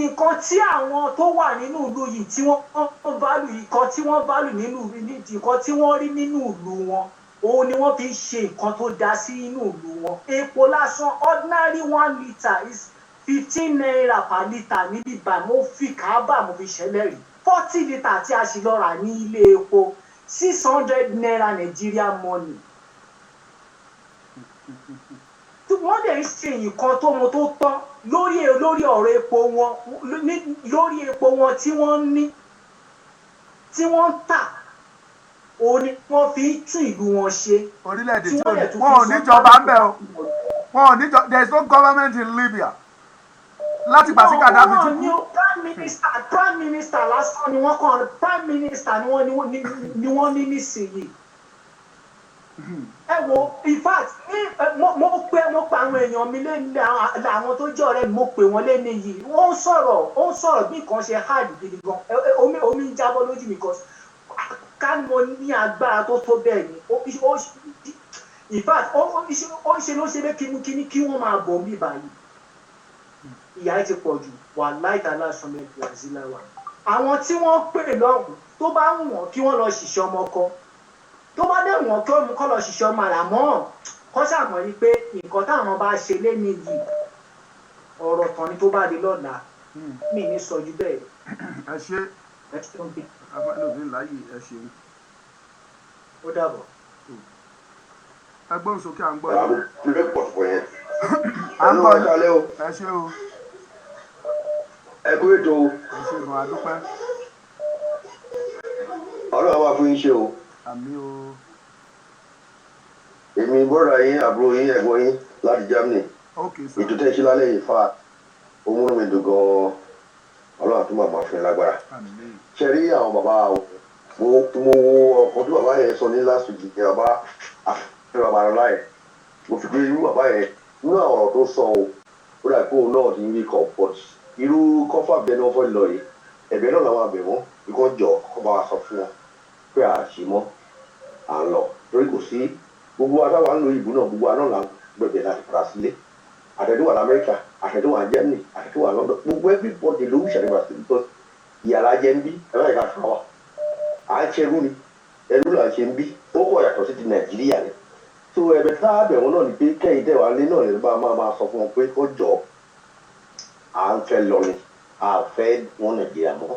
S6: nǹkan tí àwọn tó wà nínú ìlú yìí tí wọ́n válù nǹkan tí wọ́n válù nínú nǹkan tí wọ́n rí nínú ìlú wọn òun ni wọ́n fi ṣe nǹkan tó dá sí inú ìlú wọn. epo lásán ordinary 1 litre is 15 naira per litre níbí báyìí mo fi káábà mo fi ṣẹlẹ̀ rí 40 litre tí a ṣì lọ rà ní ilé epo 600 naira Nigeria money. wọ́n dẹ̀ ń ṣe nǹkan tó mo tó tán lórí ọ̀rọ̀ epo wọn lórí epo wọn tí wọ́n ní tí wọ́n ń tà òun ni wọ́n fi ń tún ìlú wọn ṣe.
S1: orílẹ̀-èdè tí wọ́n ò níjọba ń bẹ̀ o wọ́n ò níjọba there is no government in Libya láti gbà sí Gaddafi ti kú.
S6: prime minister lásán ni wọ́n kàn prime minister ni wọ́n ní nísìnyí. ẹ wo in fact mo pe àwọn èèyàn mi lẹ́nu àwọn tó jẹ́ ọ̀rẹ́ mi mo pè wọ́n lẹ́nu yìí ó ń sọ̀rọ̀ bí nǹkan ṣe hard gidi gan omi ń jábọ́ lójú mi kan ká mo ní agbára tó bẹ́ẹ̀ ni in fact ó ń ṣe ló ṣe pé kí wọ́n máa bọ̀ mí báyìí ìyà ẹ ti pọ̀ jù wà láìta lásán mẹ́rin Brazil wa àwọn tí wọ́n pè lọ́hùn tó bá wù wọ́n kí wọ́n lọ ṣìṣẹ́ ọmọ kan tó bá dẹ̀ wọ́n kọ́ lọ ṣiṣẹ́ ọmọ àlámọ́ kọ́ ṣàmọ́ ni pé nǹkan táwọn bá ṣe lẹ́nu yìí ọ̀rọ̀ tán ni tó bá di lọ́la mi ní sọ ju bẹ́ẹ̀.
S1: ẹ ṣe afẹ́lòmí láàyè ẹ ṣeun.
S6: ó dàbọ̀.
S1: ẹgbọ́n sókè à ń gbọ́ yín.
S2: ilé pọ̀ fún yẹn.
S1: à ń gbọ́ yín ẹ ṣe o.
S2: ẹ kú ètò.
S1: ẹ ṣe gan adúpẹ́.
S2: Ọlọ́run wà fún yín ṣe o.
S1: àmì o.
S2: èmi bọ́dà yín àbúrò yín ẹ̀gbọ́n yín láti Germany. ètò tẹ́ ṣe lálẹ́ yìí fa òun mi dùn gan-an Ọlọ́run àtúmọ̀ máa fún yín lágbára. ṣe rí àwọn bàbá mo wo ọkàn tí bàbá yẹn sọ ní last week ní bàbá Babalola yẹn mo fi gbé irú bàbá yẹn nínú àwọn ọ̀rọ̀ tó sọ ó dà pé òun náà ti ń rí comfort irú comfort bẹ́ẹ̀ ni wọ́n fẹ́ lọ yìí ẹ̀bẹ̀ náà làwọn àbẹ̀ wọ́n ikọ̀ jọ kọ́ bá wa sọ fún wọn pé àṣìmọ́ à ń lọ torí kò sí gbogbo
S7: gbogbo wa táwa ń lo ìbò náà gbogbo wa náà là ń gbẹ̀gbẹ̀ láti padà sílé àtẹ̀dúwà lamẹ́ríkà àtẹ̀dúwà Germany àtẹ̀dúwà London gbogbo everybody ló ń ṣẹlẹ̀ wá sí because ìyàrá jẹ́ ń bí ẹ̀rọ ìka fún wa à ń ṣerú ni ẹrú là ń ṣe ń bí ó kọ̀ yàtọ̀ sí ti Nàìjíríà ni so ẹ̀bẹ̀ tá a bẹ̀ wọ́n náà ni pé kẹ́yìn tẹ̀ wá lé náà lè máa sọ fún wọn pé kó jọ à ń fẹ́ lọ ni à fẹ́ wọn Nàìjíríà mọ́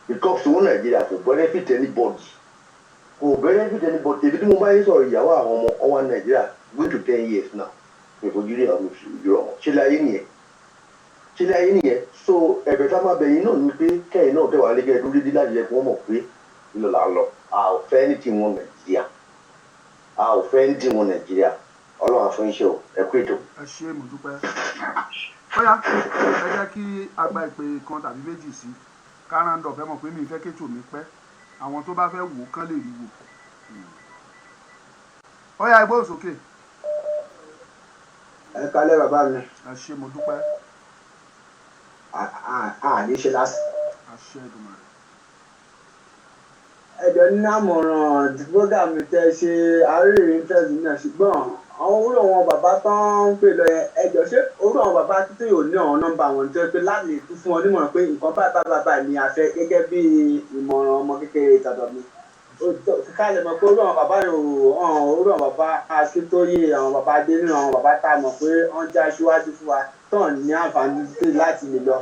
S7: because wọn Nàìjíríà kò benefit anybody èmi tí mo bá yín sọ̀rọ̀ ìyàwó àwọn ọmọ ọwọ́ Nàìjíríà going to 10 years now ìfojú rí àwọn ìṣòro ọmọ ṣe láyé nìyẹn so ẹ̀bẹ̀ tá a máa bẹ̀yìn náà ni pé kẹ́yìn náà tẹ̀ wá lé gẹ́gẹ́ dúró dé láti yẹ kí wọ́n mọ̀ pé ìlọ là ń lọ a ò fẹ́ ní tiwọn Nàìjíríà a ò fẹ́ ní tiwọn Nàìjíríà Ọlọ́run àfún iṣẹ́ o ẹ kú ètò.
S1: ẹ ṣé mo dúpẹ́ bóyá ẹ jẹ́ kí a gba ìpè kan tàbí méjì sí káràndọ̀ fẹ́ mọ̀ pé mi fẹ́ kéjò mi pẹ́ àwọn tó bá fẹ́ wò kán lè rí wò bóyá ẹ gbóhùn sókè.
S8: ẹ kálẹ̀ bàbá mi.
S1: ẹ ṣé mo dúpẹ́.
S8: ní ṣe lásì.
S1: àṣẹ Èdùmàrè.
S8: ẹjọ́ ní àmọ̀ràn program tẹ́ ṣe àárẹ̀ interest náà ṣùgbọ́n àwọn orú àwọn bàbá tó ń pè lọ yẹn ẹjọ́ ṣé orú àwọn bàbá tó yóò ní àwọn nọ́mbà wọn tó pé láti lè tún fún wọn nímọ̀ràn pé nǹkan báyìí ni a fẹ́ gẹ́gẹ́ bí ìmọ̀ràn ọmọ kékeré ìtàdọ̀ mi ká lè mọ̀ pé orú àwọn bàbá yẹn orú àwọn bàbá Akíntóyè àwọn bàbá Adéníran àwọn bàbá tá a mọ̀ pé wọ́n já síwájú fún wa tán ní àǹfààní láti lè lọ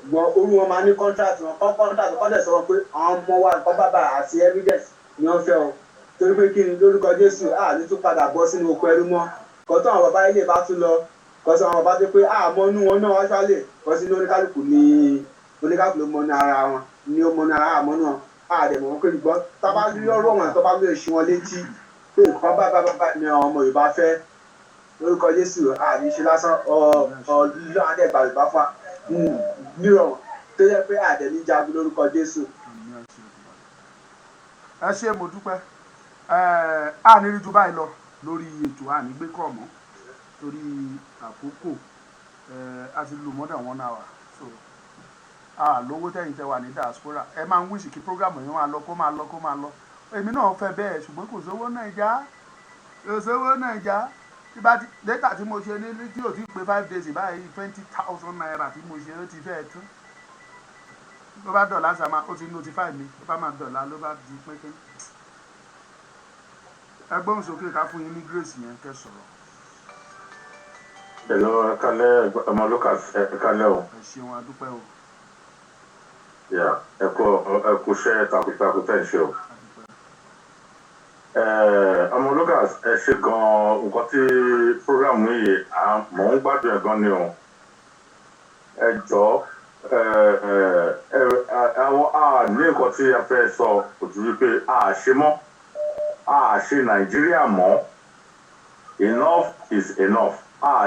S8: gbọ́n orú wọn máa ní contract wọn contract kọ́ dẹ̀ sọ wọn pé àwọn ọmọ wa nǹkan bàbá àti evidence ni wọ́n fẹ́ o torí pé kí ni lórúkọ Jésù ní tún padà bọ́ sínú oko ẹrú mọ́ kọ́tọ́ àwọn bàbá ilé bá tún lọ kọ́sọ́ àwọn bàbá tó pé àmọ́ inú wọn náà wájú àlè kọ́sí ní oníkálukú ló mọ ní ara wọn ní ó mọ ní ara àmọ́ náà àdèmọ̀ wọn pé gbọ́n tábà rí ọ̀rọ̀ wọn tó bá lè ṣí wọn létí pé nǹkan bàbá ni àwọn ọmọ Yorùbá fẹ́ lórúkọ Jésù àníṣe lásán ọlọ́run àdẹ́gbà Yorùbá fà mìíràn tó yẹ pé àdẹ̀ní jagun lórúkọ Jésù.
S1: ẹ ṣé mo dúpẹ́ àníri ju báyìí lọ lórí ètò ànígbé kọ̀ mọ́ torí àkókò a ti lò more than 1 hour so lówó tẹ̀yìn tẹ wà ní diaspora ẹ máa ń wíṣì kí programu yẹn máa lọ kó máa lọ èmi náà fẹ́ bẹ́ẹ̀ ṣùgbọ́n kò sówó Nàìjà tí bá data tí mo ṣe ní tí ò ti pé 5 days báyìí 20,000 naira tí mo ṣe ó ti fẹ́ẹ̀ tún ló bá dọ̀là sàmà ó ti notify mi ló bá máa dọ̀là ló bá di pínpín ẹgbọ́n sókè ká fún yín ní grace yẹn kẹ́ sọ̀rọ̀.
S2: Hello, ẹ kálẹ́ ọmọ Lucas ẹ kálẹ́ o.
S1: ẹ ṣeun adúpẹ́ o.
S2: ẹ kú iṣẹ́ takuntakun tẹ̀ ń ṣe o. ọmọ Lucas ẹ ṣe gan-an nǹkan tí program yìí mò ń gbádùn ẹ̀ gan ni o. ẹ jọ̀ọ́ àwọn ní nǹkan tí a fẹ́ sọ kò ju wípé ṣe mọ́ ṣe Nàìjíríà mọ́ enough is enough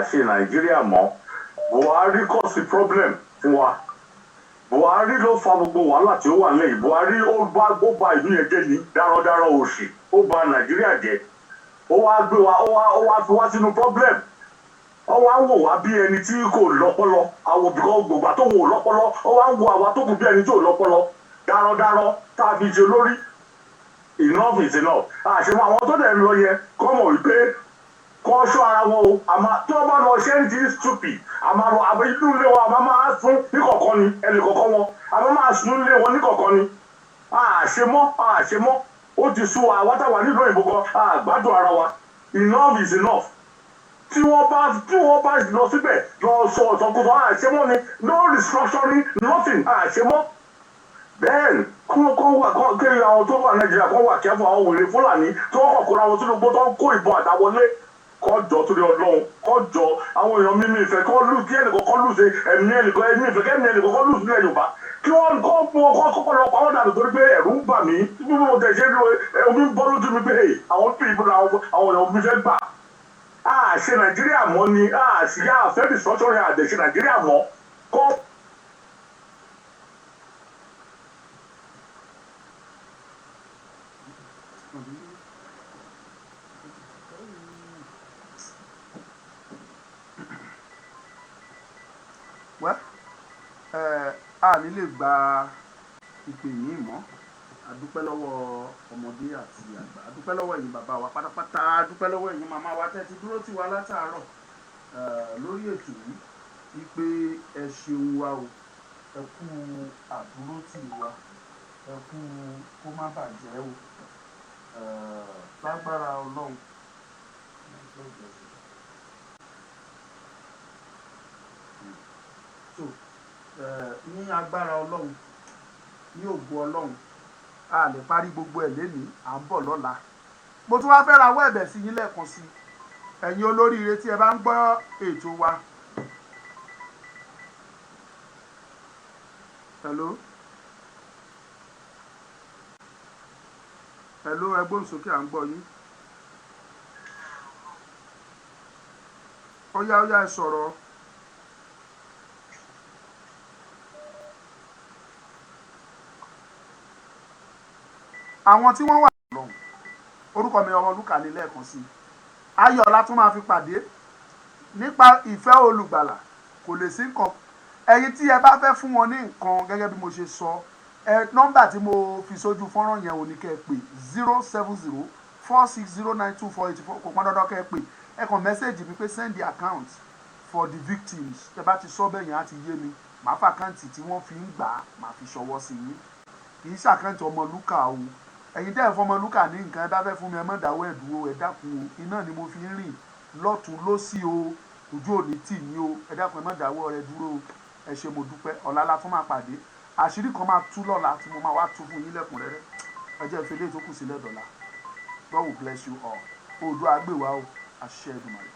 S2: ṣe Nàìjíríà mọ́ Buhari kò sí problem fún wa Buhari ló fa gbogbo wàhálà tí ó wà nílẹ̀ yìí Buhari ó bá ìlú yẹn jẹ́ ní dáradára òṣì ó bà Nàìjíríà jẹ́ ó wá gbé wa ó wá fi wá sínú problem ó wá ń wò wá bí ẹni tí kò lọ́pọlọ àwọn òbíkọ́ gbogbo tó wò lọ́pọlọ ó wá ń wo àwa tó kù bí ẹni tí ò lọ́pọlọ dáradára tá a fi ṣe lórí enough is enough àṣemọ àwọn tó dẹ̀ ń lọ yẹ kọ́ mọ̀ wípé kọ́ ṣọ́ ara wọn o àmọ́ tí wọ́n bá lọ ṣe ń di stupid àmọ́ lọ àbẹ inú ilé wọn àmọ́ máa sún ní kọ̀ọ̀kan ni ẹnì kọ̀ọ̀kan wọn àmọ́ máa sún ilé wọn ní kọ̀ọ̀kan ni àṣemọ́ ó ti sú wa àwátàwà nílùú òyìnbó kan àgbádùn ara wa enough is enough tí wọ́n bá lọ síbẹ̀ lọ sọ ọ̀sọ̀kùsọ àṣemọ́ ni no restructuring nothing àṣemọ́ bẹ́ẹ̀ kọ́ wà kí àwọn tó wà Nàìjíríà kọ́ wà kẹ́fọ́ àwọn wèrè Fúlàní tí wọ́n kọ̀ kóra wọn sínú gbó tó ń kó ìbọn àdáwọlé kọjọ torí Ọlọ́run kọjọ àwọn èèyàn mímí ìfẹ́ kọ lù kí ẹnìkan kọ lù ṣe ẹ̀mí ẹnìkan ẹ̀mí ìfẹ́ kẹmí ẹnìkan kọ lù sílẹ̀ Yorùbá kí wọ́n kọ fún ọkọ kọ́kọ́ lọ pa wọn dànù torí pé ẹ̀rù ń bà mí bí mo tẹ ṣe omi ń bọ́ lójú mi pé àwọn tó ìbò àwọn èèyàn mi fẹ́ gbà ṣe Nàìjíríà mọ́ ni ṣìyá àfẹ́bí sọ́tọ́rẹ́ àdẹ̀ṣe Nàìjíríà mọ́ kọ́. a ní lè gba ìpè yìí mọ́
S1: adúpẹ́ lọ́wọ́ ọmọdé àti àgbà, adúpẹ́ lọ́wọ́ ẹ̀yin bàbá wa pátápátá, adúpẹ́ lọ́wọ́ ẹ̀yin màmá wa tẹ́ ti dúró tì wá látàárọ̀ lórí ètò yìí wípé ẹ ṣeun wa o, ẹ kú àdúró tì wá, ẹ kú kó má bàjẹ́ o, lágbára Ọlọ́run. So ní agbára Ọlọ́run, ní ògo Ọlọ́run, a lè parí gbogbo ẹ̀ lénìí, à ń bọ̀ lọ́la. Mo tún wá fẹ́ rawọ́ ẹ̀bẹ̀ sí yín lẹ́ẹ̀kan sí ẹ̀yin olóríire tí ẹ bá ń gbọ́ ètò wa. Hello ẹ gbóhùn sókè, à ń gbọ́ yín. Ó yá ẹ sọ̀rọ̀. Àwọn tí wọ́n wà lọ́hùn, orúkọ mi Ọmọlúkà ní lẹ́ẹ̀kan sí. Ayọ̀ la tún máa fi pàdé nípa ìfẹ́ olùgbàlà, kò lè sí nǹkan. Ẹ̀yin tí ẹ bá fẹ́ fún wọn ní nǹkan gẹ́gẹ́ bí mo ṣe sọ, nọ́mbà tí mo fi sójú fọ́nrán yẹn ò ní kẹ́ ẹ pè 07046092484, kò pọn dandan kẹ́ ẹ pè, ẹ kàn mẹ́sẹ̀gì mi pé send the account for the victims. Tẹ bá ti sọ bẹ́ẹ̀ yẹn á ti yé mi, màá fà àkáǹtì tí wọ́n fi ń gbà á, màá fi ṣọwọ́ sí yín. Kì í ṣàkáǹtì Ọmọlúkà o. Ẹ̀yin tẹ́ ẹ̀ fún Ọmọlúkà ní nǹkan ẹ bá fẹ́ fún mi, ẹ má dáwọ́ ẹ̀ dúró, ẹ dákun o, iná ni mo fi ń rìn lọ́tùn lósì o, ojú òní tì mí o, ẹ dákun ẹ má dáwọ́ rẹ dúró o. Ẹ ṣé mo dúpẹ́, ọ̀la la tún máa pàdé. Àṣírí kan máa tú lọ́la tí mo máa wá tú fún yín lẹ́kùnrẹ́rẹ́. Ẹ jẹ́ ìfẹ́lẹ́ tó kù sílẹ̀ dọ̀la. God will bless you all. Oòduà á gbè wá o, àṣẹ Èdùmàrè.